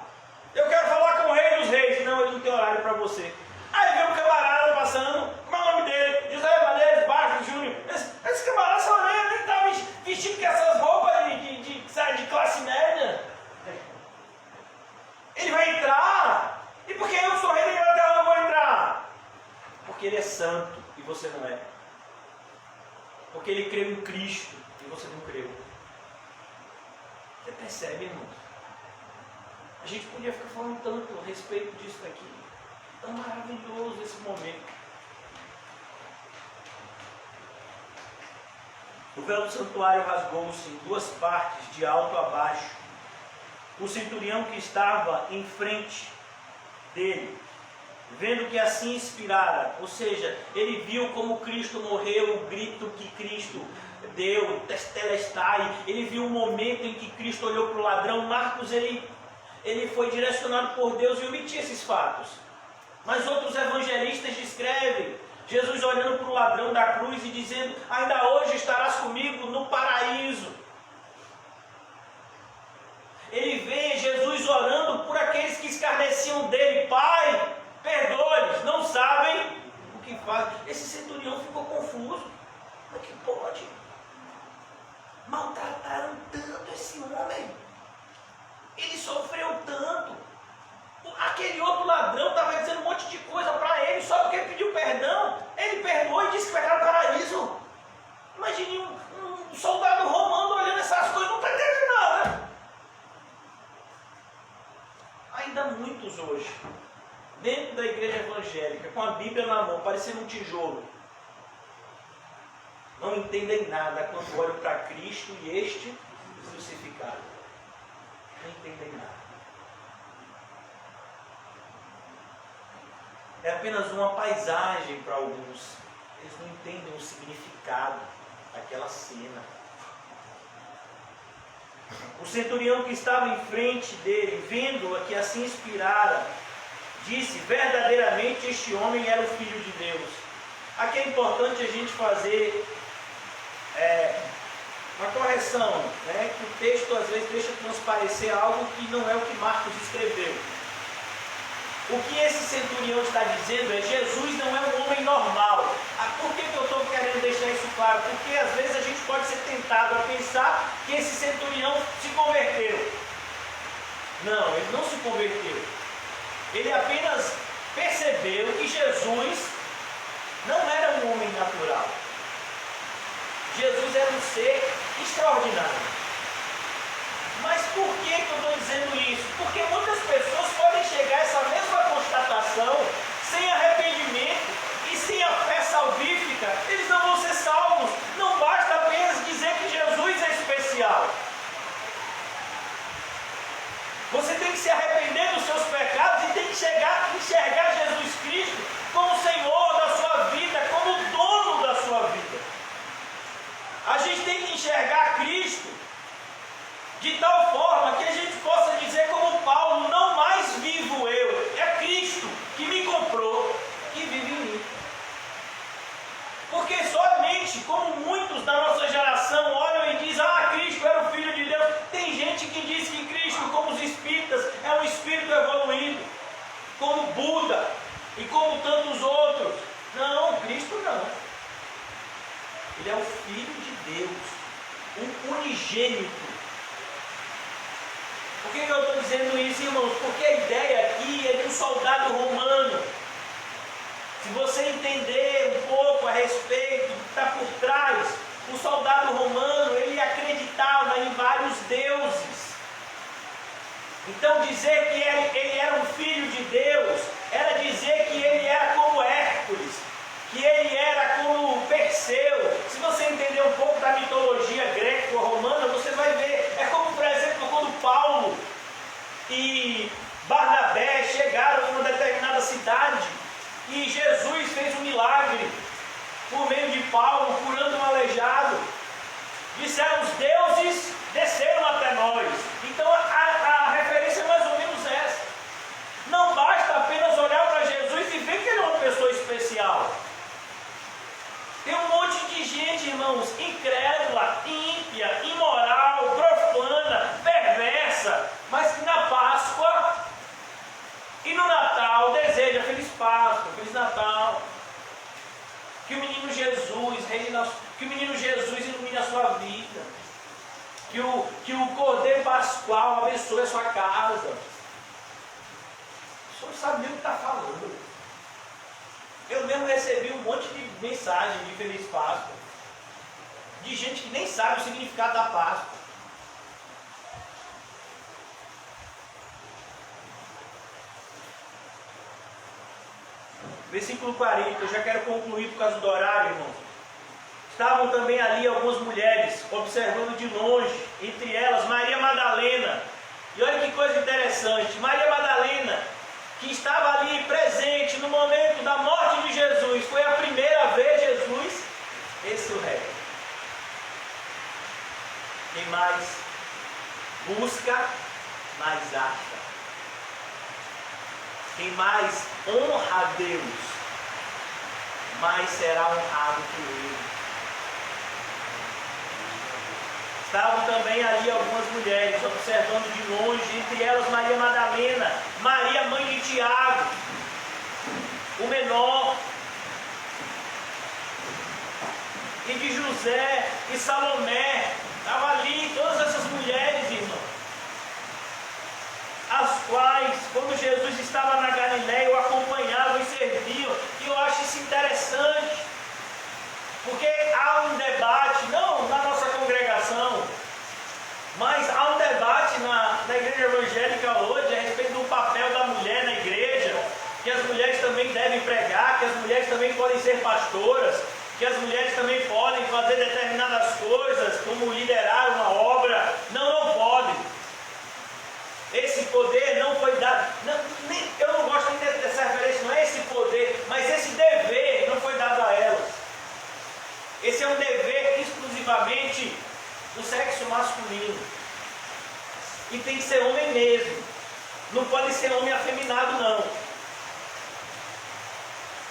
Eu quero falar com o Rei dos Reis. Não, ele não tem horário para você. Aí vem um camarada passando, como é o nome dele? José Valdez Baixo Júnior. Esse camarada só nem está vestido com essas roupas de classe média. Ele vai entrar. E porque eu sou rei da Inglaterra, eu não vou entrar. Porque ele é santo e você não é. Porque ele creu em Cristo e você não creu. Você percebe, irmãos? A gente podia ficar falando tanto a respeito disso daqui. Tão maravilhoso esse momento. O véu do santuário rasgou-se em duas partes, de alto a baixo. O centurião que estava em frente dele, vendo que assim inspirara, ou seja, ele viu como Cristo morreu, o grito que Cristo deu, testelestai, ele viu o momento em que Cristo olhou para o ladrão. Marcos, ele foi direcionado por Deus e omitiu esses fatos. Mas outros evangelistas descrevem Jesus olhando para o ladrão da cruz e dizendo: ainda hoje estarás comigo no paraíso. Ele vê Jesus orando por aqueles que escarneciam dele: Pai, perdoa-lhes, não sabem o que fazem. Esse centurião ficou confuso. Como é que pode? Maltrataram tanto esse homem. Ele sofreu tanto. Aquele outro ladrão estava dizendo um monte de coisa para ele, só porque ele pediu perdão. Ele perdoou e disse que vai para o paraíso. Imagine um soldado romano olhando essas coisas, não está entendendo nada. Ainda muitos hoje, dentro da igreja evangélica, com a Bíblia na mão, parecendo um tijolo, não entendem nada quando olham para Cristo e este crucificado. Não entendem nada. É apenas uma paisagem para alguns. Eles não entendem o significado daquela cena. O centurião que estava em frente dele, vendo-a que assim inspirara, disse: verdadeiramente este homem era o Filho de Deus. Aqui é importante a gente fazer uma correção, né? Que o texto às vezes deixa transparecer algo que não é o que Marcos escreveu. O que esse centurião está dizendo é: Jesus não é um homem normal. Por que eu estou querendo deixar isso claro? Porque às vezes a gente pode ser tentado a pensar que esse centurião se converteu. Não, ele não se converteu. Ele apenas percebeu que Jesus não era um homem natural. Jesus era um ser extraordinário. Mas por que eu estou dizendo isso? Porque muitas pessoas podem chegar a essa mesma constatação sem arrependimento e sem a fé salvífica. Eles não vão ser salvos. Não basta apenas dizer que Jesus é especial. Você tem que se arrepender dos seus pecados e tem que enxergar Jesus Cristo como Senhor da sua vida, como dono da sua vida. A gente tem que enxergar Cristo de tal forma que a gente possa dizer como Paulo: não mais vivo eu, é Cristo que me comprou, que vive em mim. Porque somente como muitos da nossa geração olham e dizem: Cristo era o Filho de Deus. Tem gente que diz que Cristo, como os espíritas, é um espírito evoluído, como Buda e como tantos outros. Não, Cristo não. Ele é o Filho de Deus, um unigênito. Por que eu estou dizendo isso, irmãos? Porque a ideia aqui é de um soldado romano. Se você entender um pouco a respeito do que está por trás, o soldado romano, ele acreditava em vários deuses. Então dizer que ele era um filho de Deus, era dizer que ele era como Hércules, que ele era como Perseu. Se você entender um pouco da mitologia greco-romana, você vai ver. É como, por exemplo, quando Paulo e Barnabé chegaram em uma determinada cidade e Jesus fez um milagre por meio de Paulo, curando um aleijado. Disseram: os deuses desceram até nós. Então a referência é mais ou menos essa. Não basta apenas olhar para Jesus e ver que ele é uma pessoa especial. Que o menino Jesus ilumine a sua vida. Que o Cordeiro Pascual abençoe a sua casa. O senhor sabe nem o que está falando. Eu mesmo recebi um monte de mensagem de Feliz Páscoa. De gente que nem sabe o significado da Páscoa. Versículo 40, eu já quero concluir por causa do horário, irmão. Estavam também ali algumas mulheres, observando de longe, entre elas Maria Madalena. E olha que coisa interessante, Maria Madalena, que estava ali presente no momento da morte de Jesus, foi a primeira vez Jesus ressurreto. Quem mais busca, mais acha. Quem mais honra a Deus, mais será honrado por Ele. Estavam também ali algumas mulheres, observando de longe, entre elas Maria Madalena, Maria mãe de Tiago, o menor, e de José e Salomé. Estavam ali todas essas mulheres, irmão, as quais, quando Jesus estava na Galiléia, o acompanhavam e serviam. E eu acho isso interessante, porque há um debate, não na nossa congregação, mas há um debate na igreja evangélica hoje a respeito do papel da mulher na igreja, que as mulheres também devem pregar, que as mulheres também podem ser pastoras, que as mulheres também podem fazer determinadas coisas, como liderar uma obra. Não podem. Esse poder não foi dado, eu não gosto nem dessa referência, não é esse poder, mas esse dever não foi dado a elas. Esse é um dever exclusivamente do sexo masculino. E tem que ser homem mesmo. Não pode ser homem afeminado, não.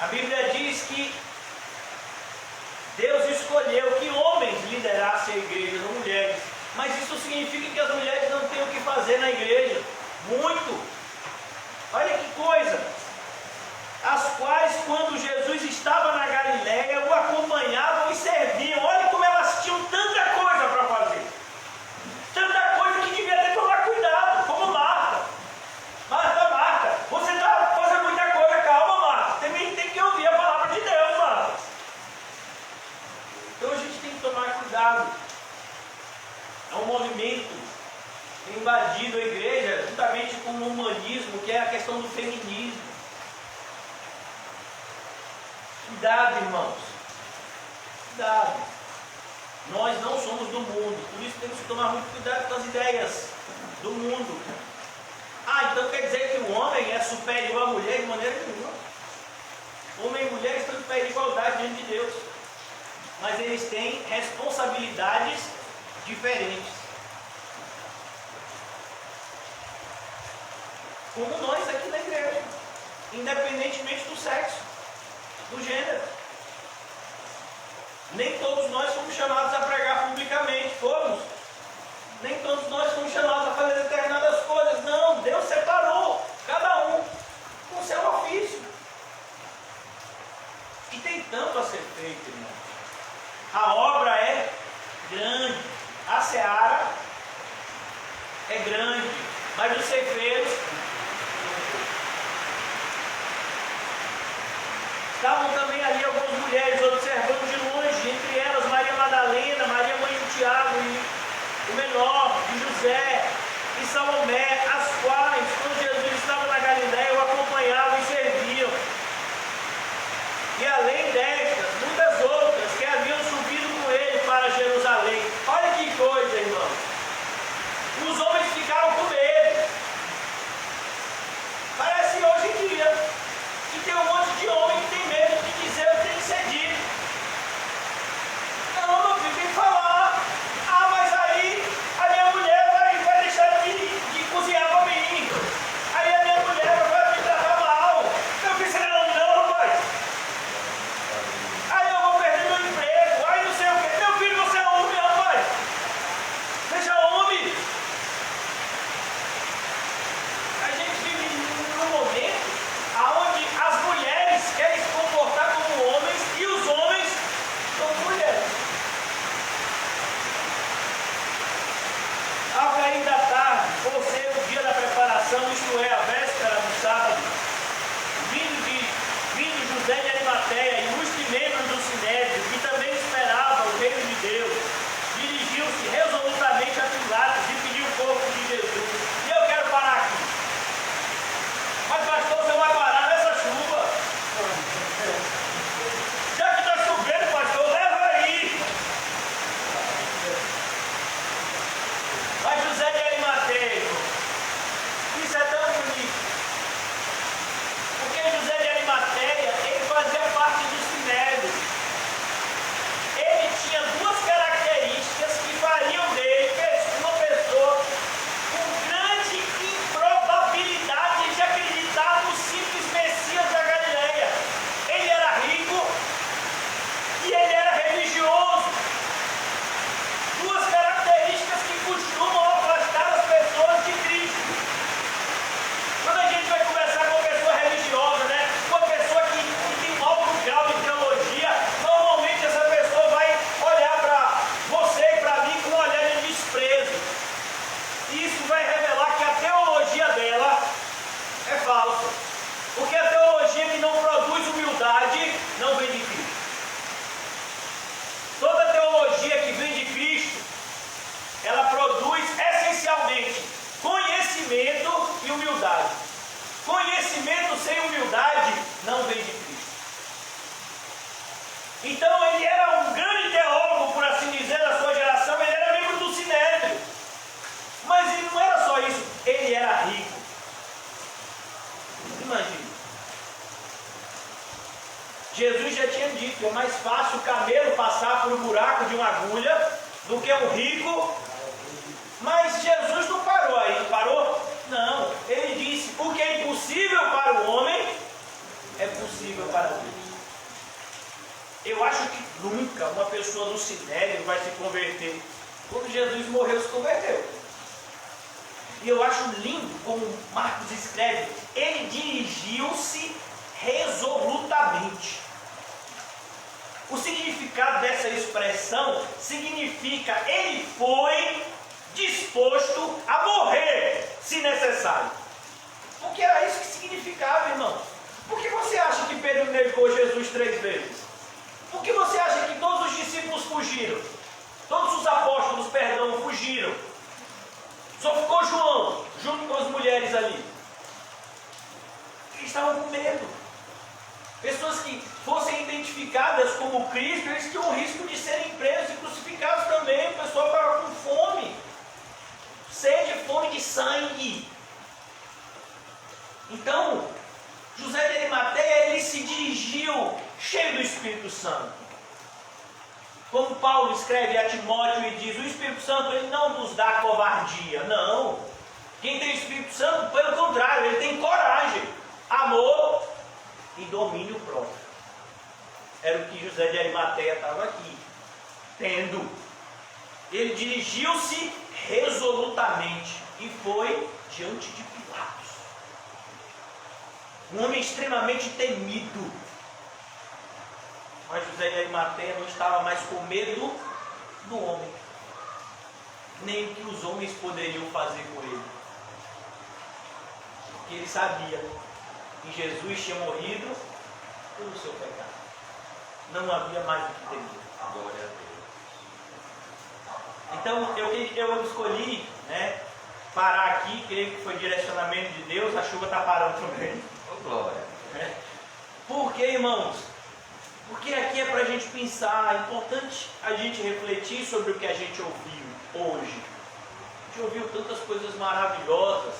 A Bíblia diz que Deus escolheu que homens liderassem a igreja, não mulheres. Mas isso significa que as mulheres não têm o que fazer na igreja. Muito. Olha que coisa. As quais, quando Jesus estava na Galiléia, o acompanhavam e serviam. Olha como elas tinham tanta coisa para fazer. Tanta coisa que devia ter que tomar cuidado. Como Marta. Marta, você está fazendo muita coisa. Calma, Marta. Também tem que ouvir a palavra de Deus, Marta. Então a gente tem que tomar cuidado. É um movimento que tem invadido a igreja juntamente com o humanismo, que é a questão do feminismo. Cuidado, irmãos. Cuidado. Nós não somos do mundo, por isso temos que tomar muito cuidado com as ideias do mundo. Então quer dizer que o homem é superior à mulher de maneira nenhuma. Homem e mulher estão em pé de igualdade diante de Deus. Mas eles têm responsabilidades diferentes. Como nós aqui na igreja, independentemente do sexo, do gênero. Nem todos nós fomos chamados a pregar publicamente, fomos. Nem todos nós fomos chamados a fazer determinadas coisas. Não, Deus separou cada um com o seu ofício. E tem tanto a ser feito, irmão. A obra é grande, a seara é grande, mas os ceifeiros estavam também ali algumas mulheres observando de longe, entre elas Maria Madalena, Maria mãe de Tiago e o menor, de José e Salomé, as quais, quando Jesus estava na Galiléia, o acompanhavam e serviam. E além destas, muitas outras que haviam subido com ele para Jerusalém. Olha que coisa, irmão. Os homens ficaram com medo. Parece hoje em dia que tem um monte de homem que tem medo de dizer o que tem que ser dito. Não, meu filho, tem que falar. Mas aí a minha mulher vai deixar de cozinhar para mim. cair da tarde, por ser o dia da preparação, isto é, a véspera do sábado, vindo José de Arimateia, ilustre membro do Sinédrio, que também esperava o reino de Deus, dirigiu-se resolutamente a Pilatos e pediu o corpo de Jesus. E eu quero parar aqui. Mas pastor, você vai parar nessa chuva? Já que está chovendo, pastor, leva aí. Mas José de Arimateia, isso é tão bonito. Porque José de Arimateia, ele fazia parte do Sinédrio. Ele tinha duas características que fariam dele uma pessoa com grande improbabilidade de acreditar no simples Messias da Galileia. Ele era rico e ele era religioso. Duas características que costumam afastar as pessoas de Cristo. Quando a gente vai conversar com uma pessoa religiosa, né? Uma pessoa que tem um alto grau de teologia, normalmente essa pessoa vai olhar para você e para mim com um olhar de desprezo. E isso vai revelar que a teologia dela é falsa. Porque a teologia que não produz humildade não vem de Cristo. Toda teologia que vem de Cristo, ela produz essencialmente conhecimento e humildade. Conhecimento sem humildade não vem de Cristo. Então ele era um grande teólogo, por assim dizer, da sua geração. Ele era membro do Sinédrio. Mas ele não era só isso, ele era rico. Imagine. Jesus já tinha dito, é mais fácil o camelo passar por um buraco de uma agulha do que um rico. Mas Jesus não parou aí, parou? Não, ele disse, o que é impossível para o homem, é possível para Deus. Eu acho que nunca uma pessoa do Sinédrio vai se converter. Quando Jesus morreu, se converteu. E eu acho lindo como Marcos escreve, ele dirigiu-se resolutamente. O significado dessa expressão significa ele foi disposto a morrer, se necessário. Porque era isso que significava, irmão. Por que você acha que Pedro negou Jesus 3 vezes? Por que você acha que todos os discípulos fugiram? Todos os apóstolos, fugiram. Só ficou João, junto com as mulheres ali. Eles estavam com medo. Pessoas que fossem identificadas como Cristo, eles tinham o risco de serem presos e crucificados também. O pessoal estava com fome. Sede, fome de sangue. Então, José de Arimateia, ele se dirigiu cheio do Espírito Santo. Como Paulo escreve a Timóteo e diz, o Espírito Santo ele não nos dá covardia. Não. Quem tem Espírito Santo, pelo contrário, ele tem coragem, amor e domínio próprio. Era o que José de Arimateia estava aqui tendo. Ele dirigiu-se resolutamente e foi diante de Pilatos. Um homem extremamente temido. Mas José de Arimateia não estava mais com medo do homem, nem o que os homens poderiam fazer com ele. Porque ele sabia que Jesus tinha morrido pelo seu pecado. Não havia mais o que temer. Glória a Deus. Então eu escolhi, parar aqui, creio que foi direcionamento de Deus. A chuva está parando também. Oh, glória. Por quê, irmãos? Porque aqui é para a gente pensar, é importante a gente refletir sobre o que a gente ouviu hoje. A gente ouviu tantas coisas maravilhosas,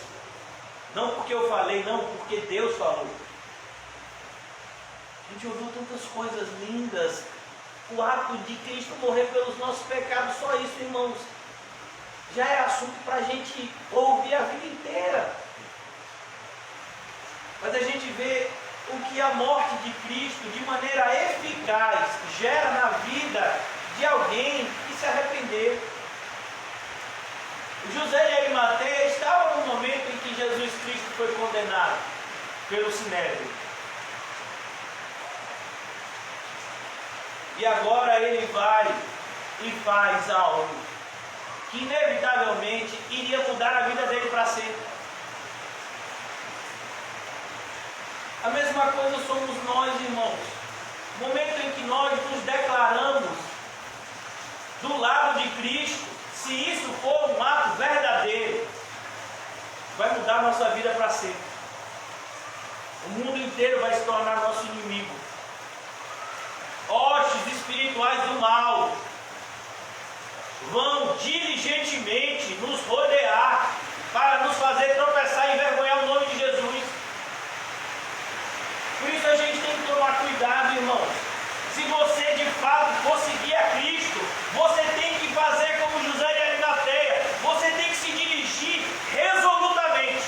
não porque eu falei, não, porque Deus falou. A gente ouviu tantas coisas lindas, o ato de Cristo morrer pelos nossos pecados, só isso, irmãos, já é assunto para a gente ouvir a vida inteira. Mas a gente vê o que a morte de Cristo, de maneira eficaz, gera na vida de alguém que se arrependeu. José de Arimateia estava no momento em que Jesus Cristo foi condenado pelo Sinédrio. E agora ele vai e faz algo que inevitavelmente iria mudar a vida dele para sempre. A mesma coisa somos nós, irmãos. No momento em que nós nos declaramos do lado de Cristo, se isso for um ato verdadeiro, vai mudar a nossa vida para sempre. O mundo inteiro vai se tornar nosso inimigo. Hostes espirituais do mal vão diligentemente nos rodear para nos fazer tropeçar e envergonhar o nome de Jesus. Por isso a gente tem que tomar cuidado, irmãos. Se você de fato for seguir a Cristo, você tem que fazer como José de Arimateia. Você tem que se dirigir resolutamente.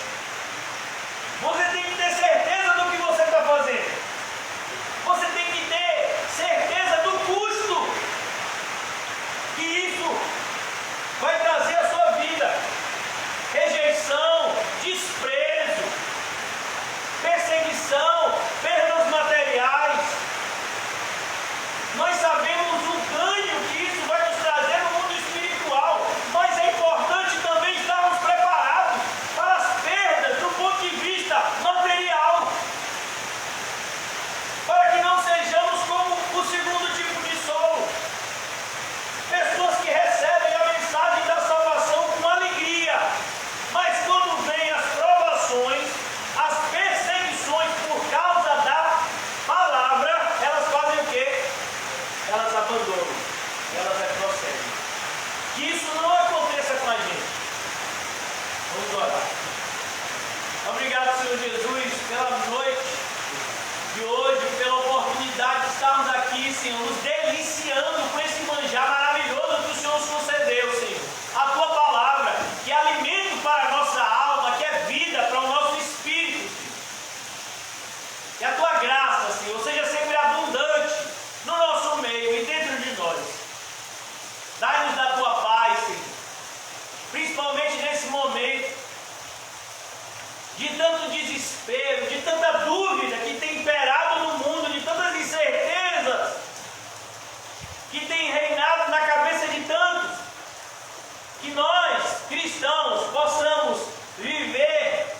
Você tem que ter certeza do que você está fazendo. Você tem que ter certeza do custo que isso vai trazer à sua vida. Rejeição, desprezo, perseguição, perdas materiais. Nós sabemos o ganho que isso vai nos trazer no mundo espiritual, mas é importante também estarmos preparados para as perdas do ponto de vista material, para que não sejamos como o segundo tipo de solo, pessoas que recebem a mensagem da salvação com alegria, mas quando vêm as provações, as perseguições por causa da palavra, elas fazem o quê? Elas abandonam, elas retrocedem. Que isso não aconteça com a gente. Vamos orar. Obrigado, Senhor Jesus, pela noite de hoje, pela oportunidade de estarmos aqui, Senhor, nos deliciando com esse manjar maravilhoso que o Senhor nos concedeu, Senhor. A Tua palavra, que é alimento para a nossa alma, que é vida para o nosso espírito, Senhor. Que a Tua graça, Senhor, seja sempre abundante no nosso meio e dentro de nós. Dai-nos da Tua paz, Senhor, principalmente nesse momento de tanto desespero, de tanta dúvida que tem imperado no mundo, de tantas incertezas que tem reinado na cabeça de tantos, que nós, cristãos, possamos viver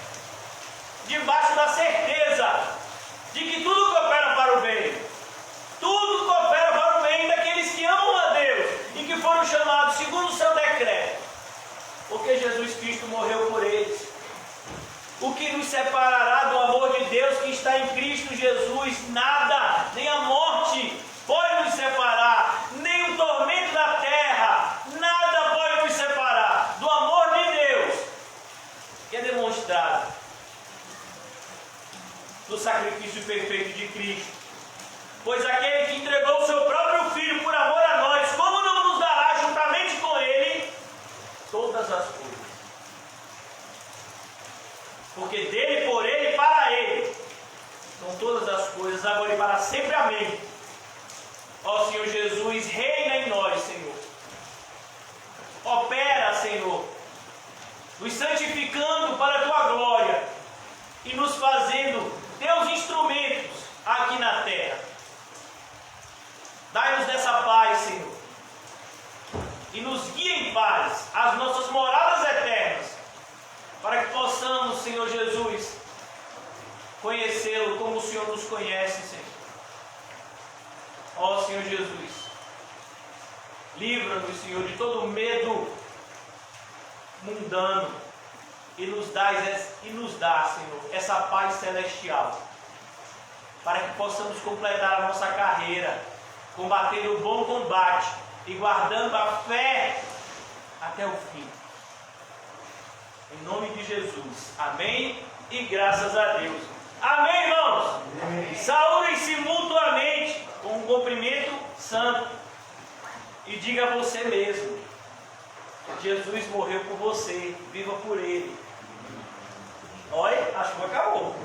debaixo da certeza de que tudo coopera para o bem. Tudo coopera para o bem daqueles que amam a Deus e que foram chamados segundo o seu decreto, porque Jesus Cristo morreu por eles. O que nos separará do amor de Deus que está em Cristo Jesus? Nada, nem a morte pode nos separar, nem o tormento da terra, nada pode nos separar do amor de Deus, que é demonstrado no sacrifício perfeito de Cristo. Pois aquele que entregou o seu próprio Filho por amor a nós, como não nos dará juntamente com Ele todas as coisas? Porque dele, por ele e para ele são todas as coisas, agora e para sempre. Amém. Ó Senhor Jesus, reina em nós, Senhor. Opera, Senhor, nos santificando para a Tua glória e nos fazendo Teus instrumentos aqui na terra. Dai-nos dessa paz, Senhor, e nos guia em paz às nossas moradas eternas, para que possamos, Senhor Jesus, conhecê-lo como o Senhor nos conhece, Senhor. Ó Senhor Jesus, livra-nos, Senhor, de todo medo mundano e nos dá, Senhor, essa paz celestial, para que possamos completar a nossa carreira, combater o bom combate e guardando a fé até o fim. Em nome de Jesus. Amém e graças a Deus. Amém, irmãos? Saúdem-se mutuamente com um cumprimento santo. E diga a você mesmo: Jesus morreu por você, viva por Ele. Olha, acho que acabou.